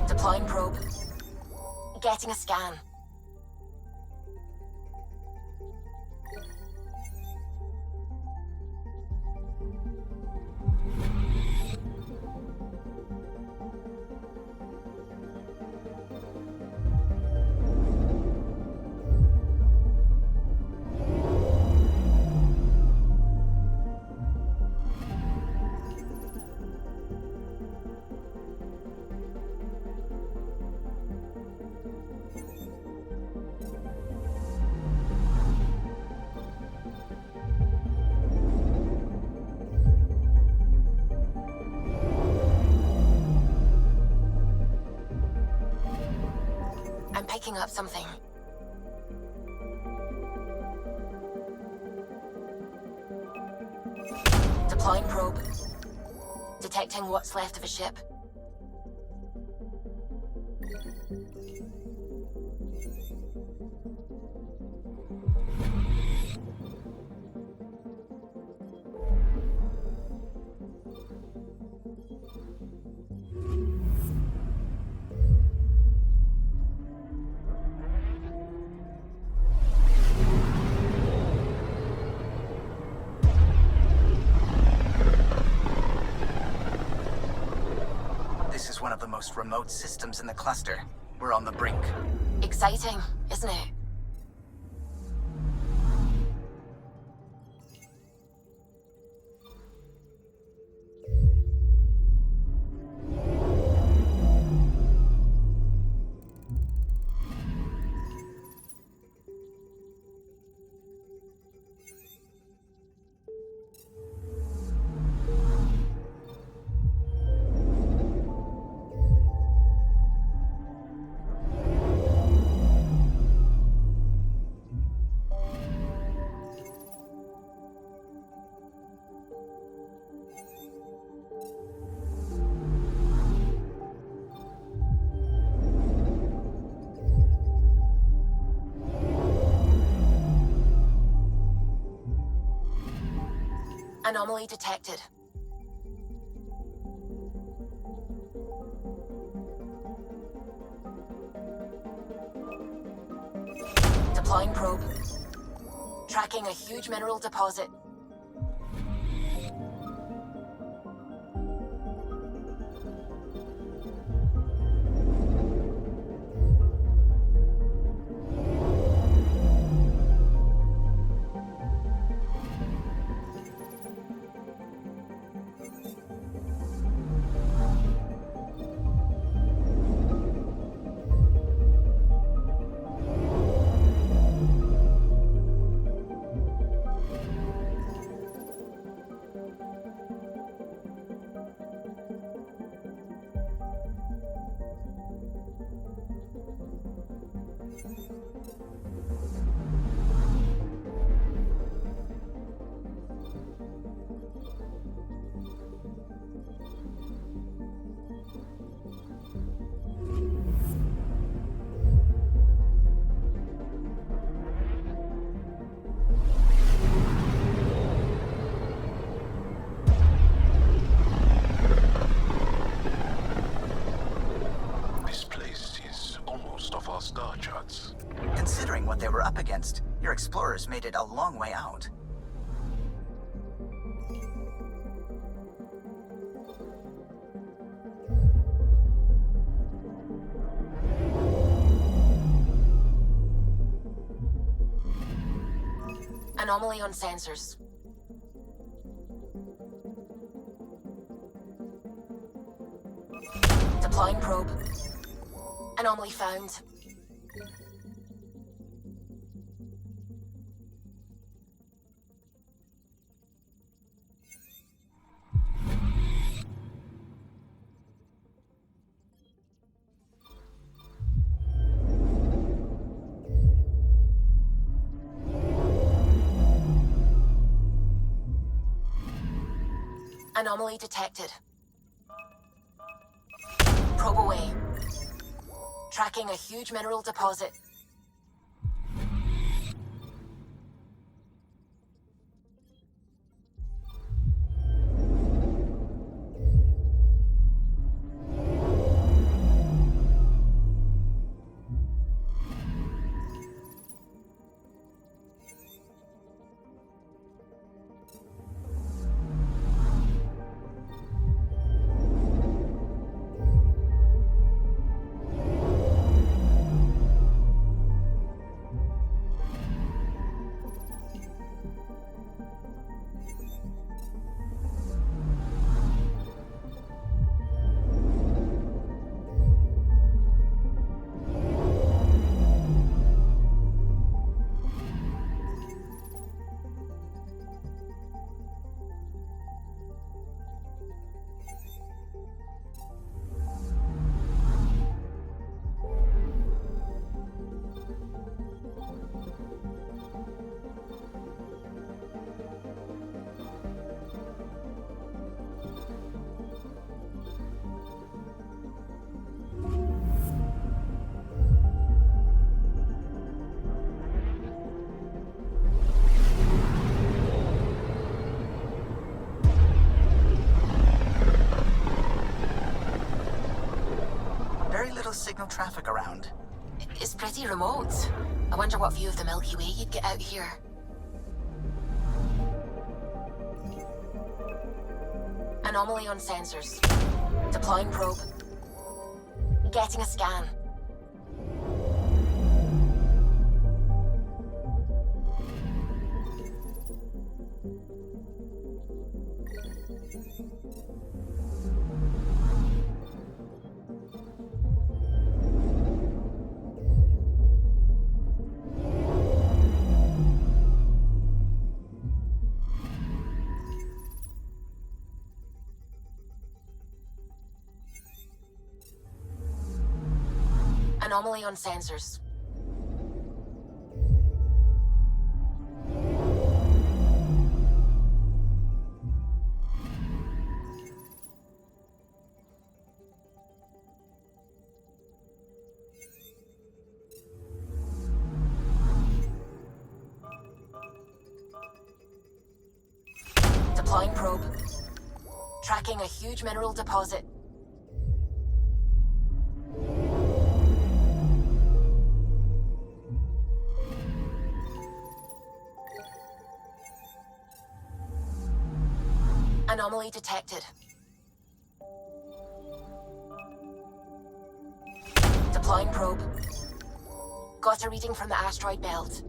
Deploying probe. Getting a scan. I'm picking up something. Deploying probe. Detecting what's left of a ship. This is one of the most remote systems in the cluster. We're on the brink. Exciting, isn't it? Anomaly detected. Deploying probe. Tracking a huge mineral deposit. made it a long way out. Anomaly on sensors. Deploying probe. Anomaly found. Anomaly detected. Probe away. Tracking a huge mineral deposit. Very little signal traffic around. It's pretty remote. I wonder what view of the Milky Way you'd get out here. Anomaly on sensors. Deploying probe. Getting a scan. Anomaly on sensors. Deploying probe. Tracking a huge mineral deposit. Anomaly detected. Deploying probe. Got a reading from the asteroid belt.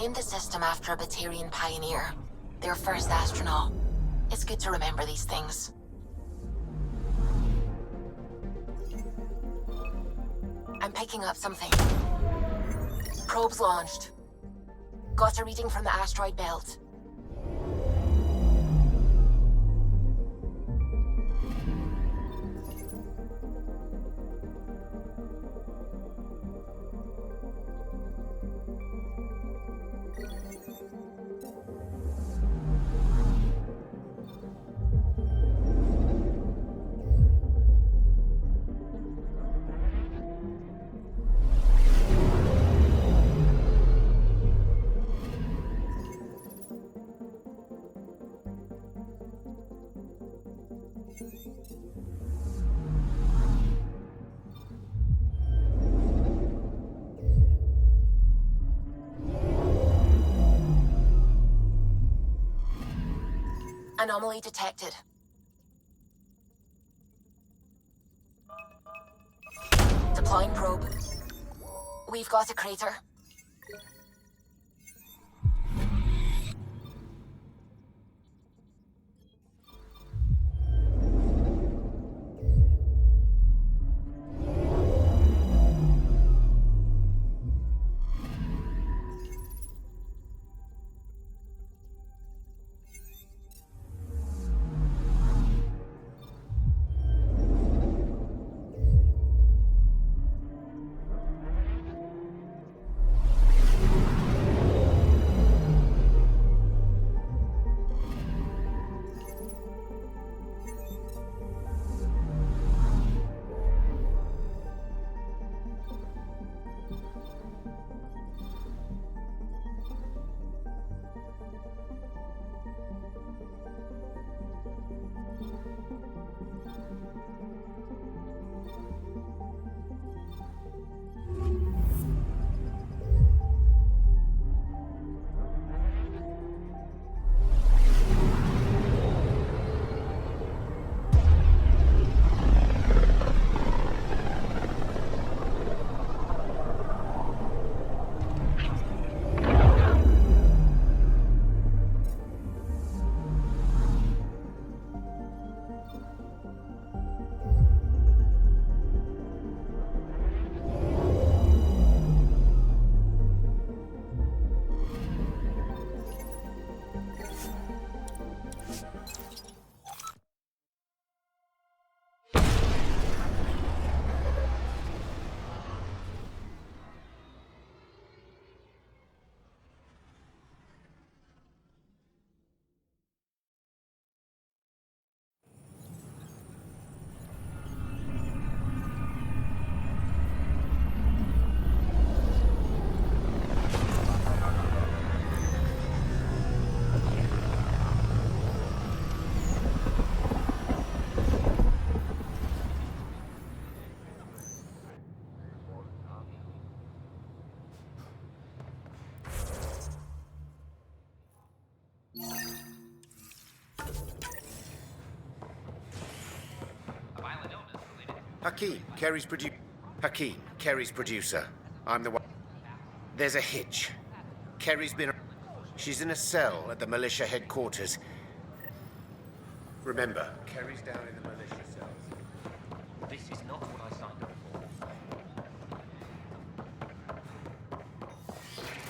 named the system after a Batarian pioneer, their first astronaut. It's good to remember these things. I'm picking up something. Probes launched. Got a reading from the asteroid belt. Anomaly detected. Deploying probe. We've got a crater. Hakeem, Kerry's producer. I'm the one. There's a hitch. Kerry's been... She's in a cell at the militia headquarters. Remember, Kerry's down in the militia cells. This is not what I signed up for.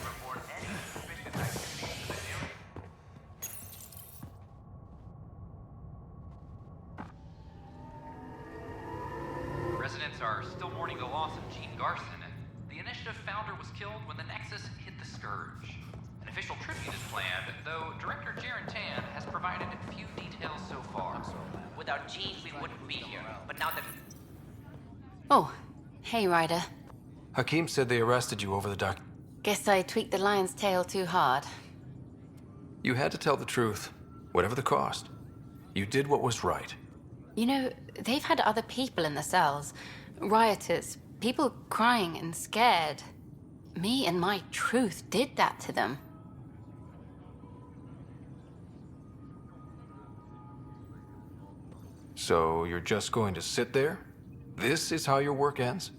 Report any suspicious activity to the nearest. Residents are still mourning the loss of Gene Garson. The Initiative founder was killed when the Nexus hit the Scourge. An official tribute is planned, though Director Jaren Tan has provided few details so far. Without Gene, we wouldn't be here. But now that... Oh, hey, Ryder. Hakeem said they arrested you over the doc. Guess I tweaked the lion's tail too hard. You had to tell the truth, whatever the cost. You did what was right. You know, they've had other people in the cells. Rioters, people crying and scared. Me and my truth did that to them. So you're just going to sit there? This is how your work ends?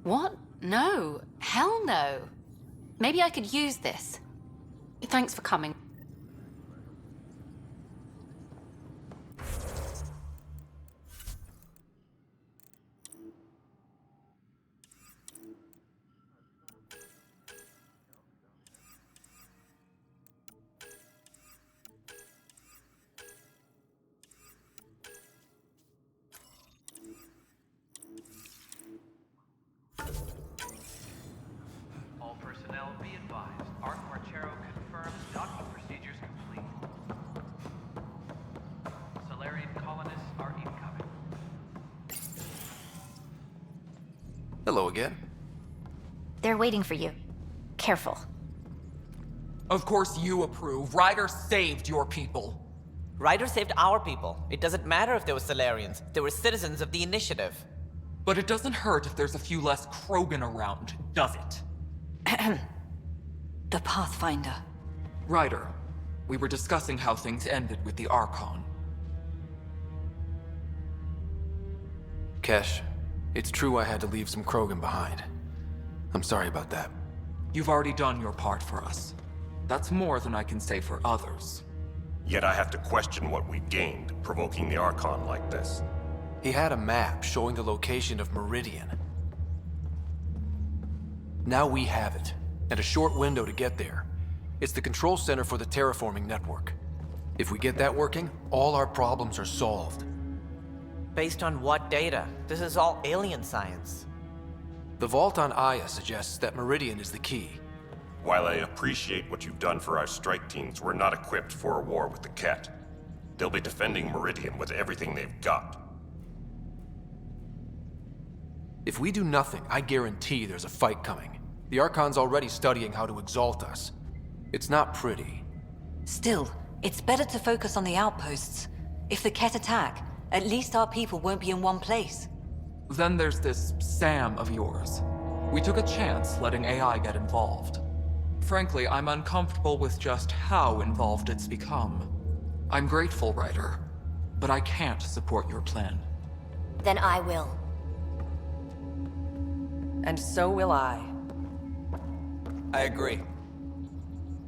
What? No. Hell no. Maybe I could use this. Thanks for coming. All personnel be advised. Arc Marchero confirms docking procedures complete. Solarian colonists are incoming. Hello again. They're waiting for you. Careful. Of course you approve. Ryder saved your people. Ryder saved our people. It doesn't matter if they were Solarians. They were citizens of the Initiative. But it doesn't hurt if there's a few less Krogan around, does it? The Pathfinder. Ryder, we were discussing how things ended with the Archon. Kesh, it's true I had to leave some Krogan behind. I'm sorry about that. You've already done your part for us. That's more than I can say for others. Yet I have to question what we gained, provoking the Archon like this. He had a map showing the location of Meridian. Now we have it, and a short window to get there. It's the control center for the terraforming network. If we get that working, all our problems are solved. Based on what data? This is all alien science. The vault on Aya suggests that Meridian is the key. While I appreciate what you've done for our strike teams, we're not equipped for a war with the Ket. They'll be defending Meridian with everything they've got. If we do nothing, I guarantee there's a fight coming. The Archon's already studying how to exalt us. It's not pretty. Still, it's better to focus on the outposts. If the Ket attack, at least our people won't be in one place. Then there's this Sam of yours. We took a chance letting AI get involved. Frankly, I'm uncomfortable with just how involved it's become. I'm grateful, Ryder, but I can't support your plan. Then I will. And so will I. I agree.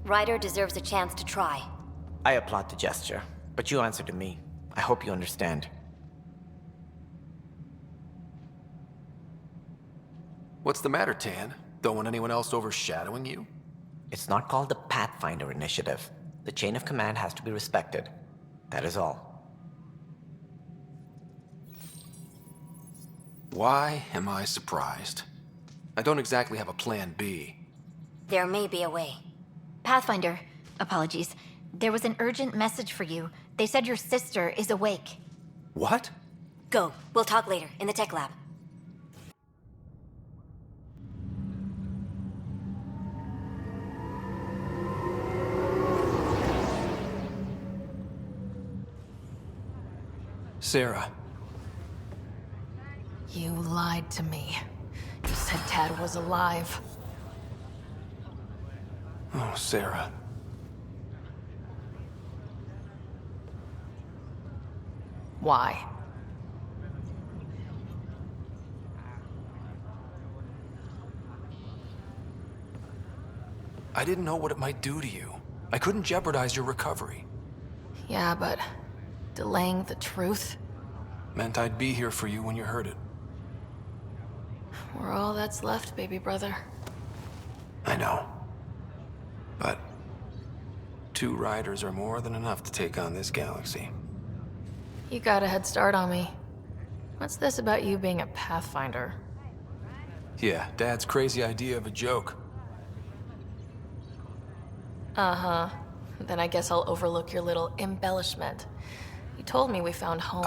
Ryder deserves a chance to try. I applaud the gesture, but you answer to me. I hope you understand. What's the matter, Tan? Don't want anyone else overshadowing you? It's not called the Pathfinder Initiative. The chain of command has to be respected. That is all. Why am I surprised? I don't exactly have a plan B. There may be a way. Pathfinder, apologies. There was an urgent message for you. They said your sister is awake. What? Go. We'll talk later, in the tech lab. Sarah. You lied to me. You said Tad was alive. Oh, Sarah. Why? I didn't know what it might do to you. I couldn't jeopardize your recovery. Yeah, but delaying the truth? Meant I'd be here for you when you heard it. We're all that's left, baby brother. I know. But 2 riders are more than enough to take on this galaxy. You got a head start on me. What's this about you being a Pathfinder? Yeah, Dad's crazy idea of a joke. Uh-huh. Then I guess I'll overlook your little embellishment. You told me we found home.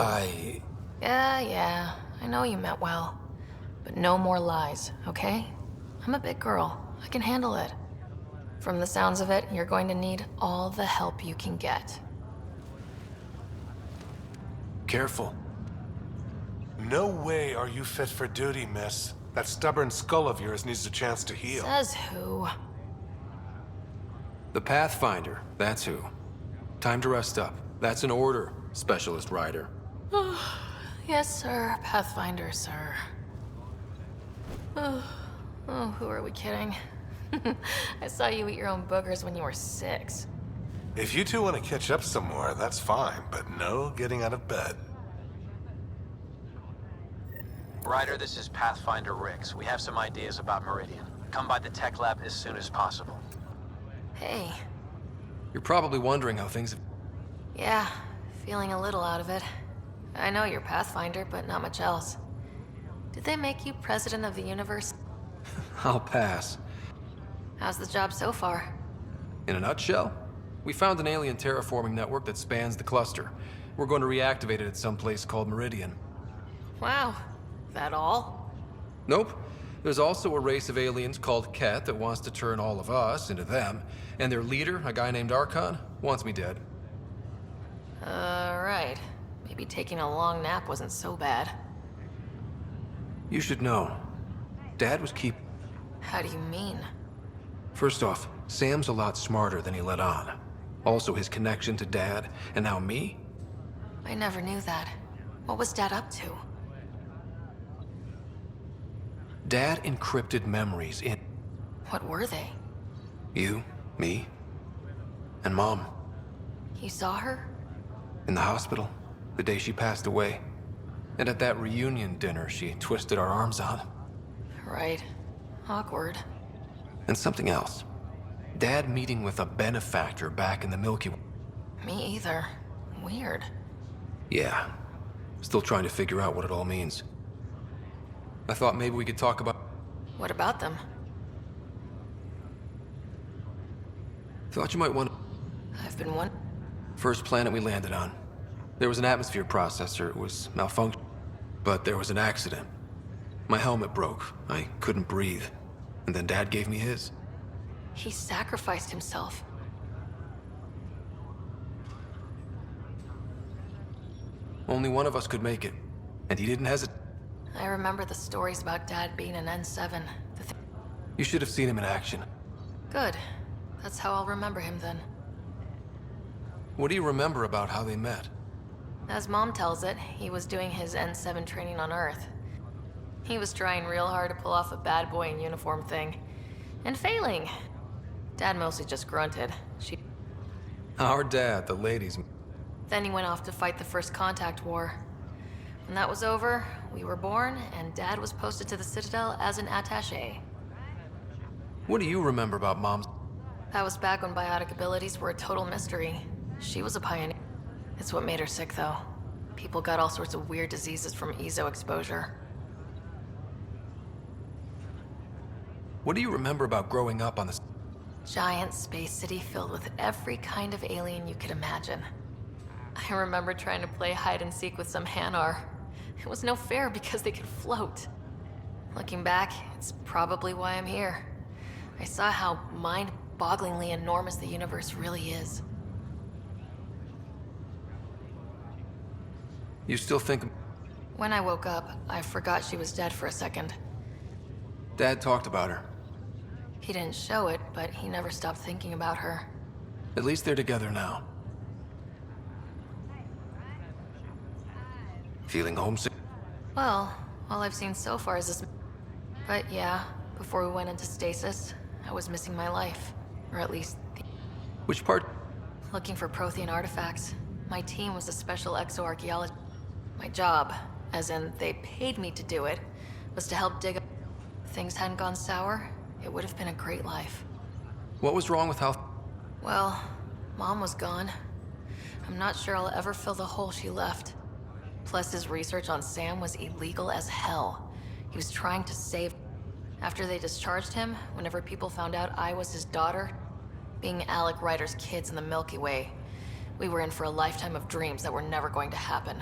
Yeah, I know you meant well. But no more lies, okay? I'm a big girl. I can handle it. From the sounds of it, you're going to need all the help you can get. Careful. No way are you fit for duty, miss. That stubborn skull of yours needs a chance to heal. Says who? The Pathfinder, that's who. Time to rest up. That's an order, Specialist Rider. Yes, sir. Pathfinder, sir. Oh, who are we kidding? I saw you eat your own boogers when you were 6. If you two want to catch up some more, that's fine, but no getting out of bed. Ryder, this is Pathfinder Rix. We have some ideas about Meridian. Come by the tech lab as soon as possible. Hey. You're probably wondering how things have... Yeah, feeling a little out of it. I know you're Pathfinder, but not much else. Did they make you president of the universe? I'll pass. How's the job so far? In a nutshell, we found an alien terraforming network that spans the cluster. We're going to reactivate it at some place called Meridian. Wow. That all? Nope. There's also a race of aliens called Ket that wants to turn all of us into them, and their leader, a guy named Archon, wants me dead. Right. Maybe taking a long nap wasn't so bad. You should know. Dad was How do you mean? First off, Sam's a lot smarter than he let on. Also, his connection to Dad, and now me? I never knew that. What was Dad up to? Dad encrypted memories in... What were they? You, me, and Mom. You saw her? In the hospital, the day she passed away. And at that reunion dinner she twisted our arms on. Right. Awkward. And something else. Dad meeting with a benefactor back in the Milky Way. Me either. Weird. Yeah. Still trying to figure out what it all means. I thought maybe we could talk about... What about them? Thought you might want to... I've been one. First planet we landed on. There was an atmosphere processor. It was malfunctioning. But there was an accident. My helmet broke. I couldn't breathe. And then Dad gave me his. He sacrificed himself. Only one of us could make it. And he didn't hesitate. I remember the stories about Dad being an N7. You should have seen him in action. Good. That's how I'll remember him then. What do you remember about how they met? As Mom tells it, he was doing his N7 training on Earth. He was trying real hard to pull off a bad boy in uniform thing. And failing. Dad mostly just grunted. Our dad, the ladies. Then he went off to fight the First Contact War. When that was over, we were born, and Dad was posted to the Citadel as an attaché. What do you remember about Mom's... That was back when biotic abilities were a total mystery. She was a pioneer. It's what made her sick, though. People got all sorts of weird diseases from EZO exposure. What do you remember about growing up on this... Giant space city filled with every kind of alien you could imagine. I remember trying to play hide and seek with some Hanar. It was no fair because they could float. Looking back, it's probably why I'm here. I saw how mind-bogglingly enormous the universe really is. You still think... When I woke up, I forgot she was dead for a second. Dad talked about her. He didn't show it, but he never stopped thinking about her. At least they're together now. Feeling homesick? Well, all I've seen so far is this... But yeah, before we went into stasis, I was missing my life. Or at least... Which part? Looking for Prothean artifacts. My team was a special exoarchaeologist. My job, as in they paid me to do it, was to help dig up... If things hadn't gone sour, it would have been a great life. What was wrong with how... Well, Mom was gone. I'm not sure I'll ever fill the hole she left. Plus, his research on Sam was illegal as hell. He was trying to save... After they discharged him, whenever people found out I was his daughter, being Alec Ryder's kids in the Milky Way, we were in for a lifetime of dreams that were never going to happen.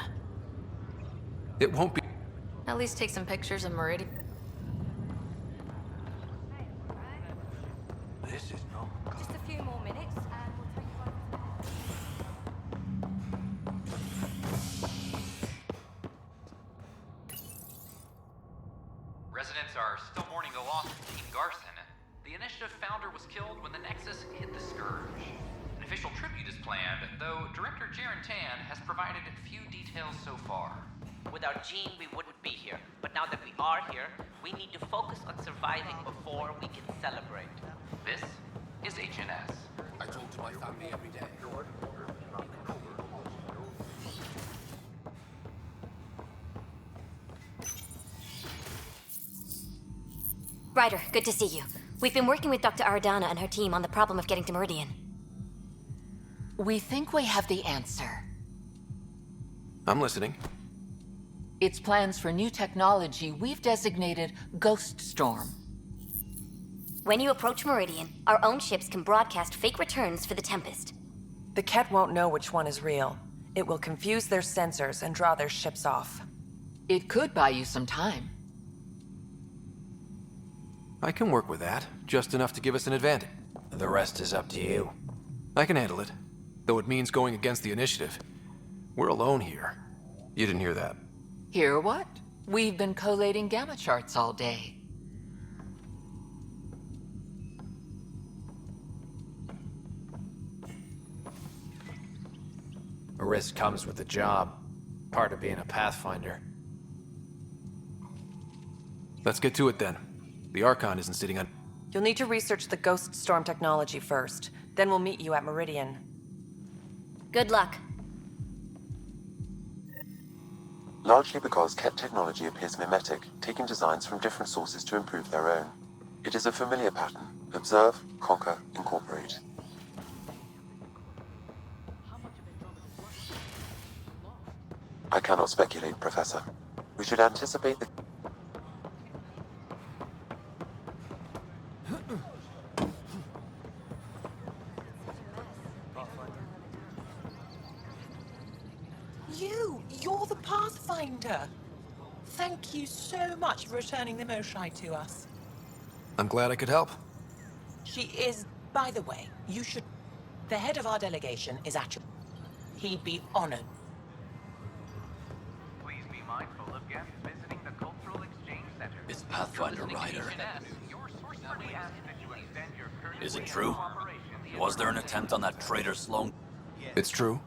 It won't be... At least take some pictures of Meridian. This is no... Just a few more minutes, and we'll take you on. Residents are still mourning the loss of Gene Garson. The Initiative founder was killed when the Nexus hit the Scourge. An official tribute is planned, though Director Jaren Tan has provided few details so far. Without Jean, we wouldn't be here. But now that we are here, we need to focus on surviving before we can celebrate. This is HNS. I talk to my family every day. Ryder, good to see you. We've been working with Dr. Aradana and her team on the problem of getting to Meridian. We think we have the answer. I'm listening. It's plans for new technology we've designated Ghost Storm. When you approach Meridian, our own ships can broadcast fake returns for the Tempest. The Ket won't know which one is real. It will confuse their sensors and draw their ships off. It could buy you some time. I can work with that, just enough to give us an advantage. The rest is up to you. I can handle it, though it means going against the initiative. We're alone here. You didn't hear that. Hear what? We've been collating gamma charts all day. A risk comes with the job. Part of being a Pathfinder. Let's get to it then. The Archon isn't sitting on... You'll need to research the Ghost Storm technology first. Then we'll meet you at Meridian. Good luck. Largely because Ket technology appears mimetic, taking designs from different sources to improve their own. It is a familiar pattern. Observe, conquer, incorporate. I cannot speculate, Professor. We should anticipate the... You're the Pathfinder. Thank you so much for returning the Moshai to us. I'm glad I could help. She is, by the way, you should... The head of our delegation is actually... He'd be honored. Please be mindful of guests visiting the Cultural Exchange Center. It's Pathfinder Ryder. Is it true? Was there an attempt on that traitor Sloan? It's true.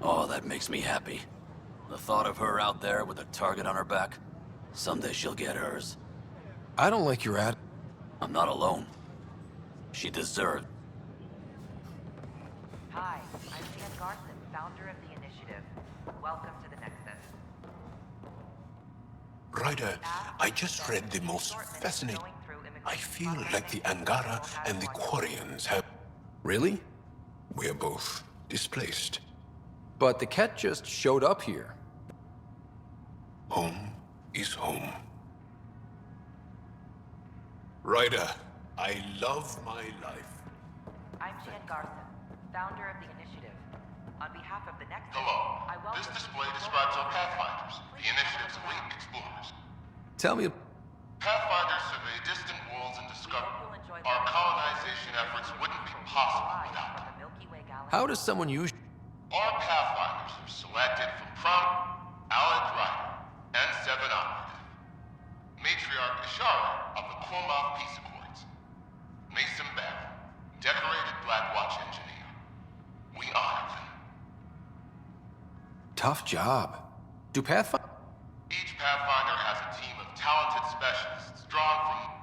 Oh, that makes me happy. The thought of her out there with a target on her back. Someday she'll get hers. I don't like your ad. I'm not alone. She deserved. Hi, I'm Dan Garson, founder of the initiative. Welcome to the Nexus. Ryder, I just read the most fascinating... I feel like the Angara and the Quarians have... Really? We're both displaced. But the Ket just showed up here. Home is home. Ryder, I love my life. I'm Jan Garson, founder of the initiative. On behalf of the Nexus, Hello. I welcome... This display describes our Pathfinders, the initiative's elite explorers. Tell me... Pathfinders survey distant worlds and discover our colonization efforts wouldn't be possible without them. How does someone use... Our Pathfinders are selected from Alec Ryder and Seven Operative, Matriarch Ishara of the Kormoth Peace Accords, Mason Barrow, decorated Black Watch engineer. We honor them. Tough job. Do Pathfinder... Each Pathfinder has a team of talented specialists drawn from...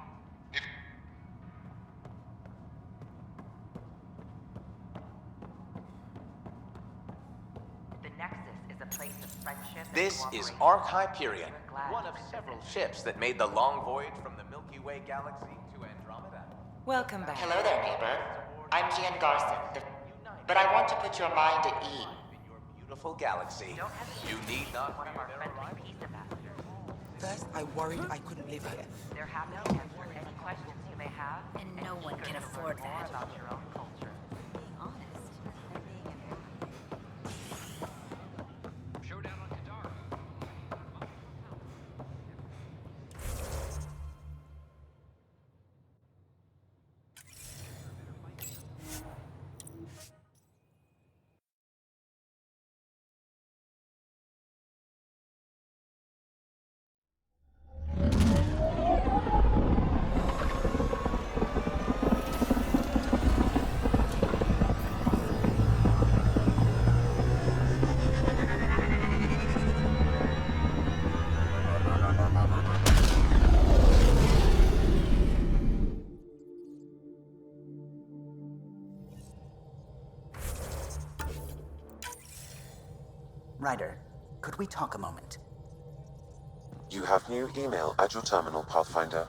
The Nexus is a place of friendship and This is cooperation. Ark Hyperion, one of several ships that made the long voyage from the Milky Way galaxy to Andromeda. Welcome back. Hello there, neighbor. I'm Gian Garson, but I want to put your mind at ease. Beautiful galaxy. You need not One of our friendly peace ambassadors. First, I worried I couldn't live here. They're happy to answer any questions you may have. And no one eager can to afford learn more that. about your own culture. Being honest. Showdown on Kadara. Ryder, could we talk a moment? You have new email at your terminal, Pathfinder.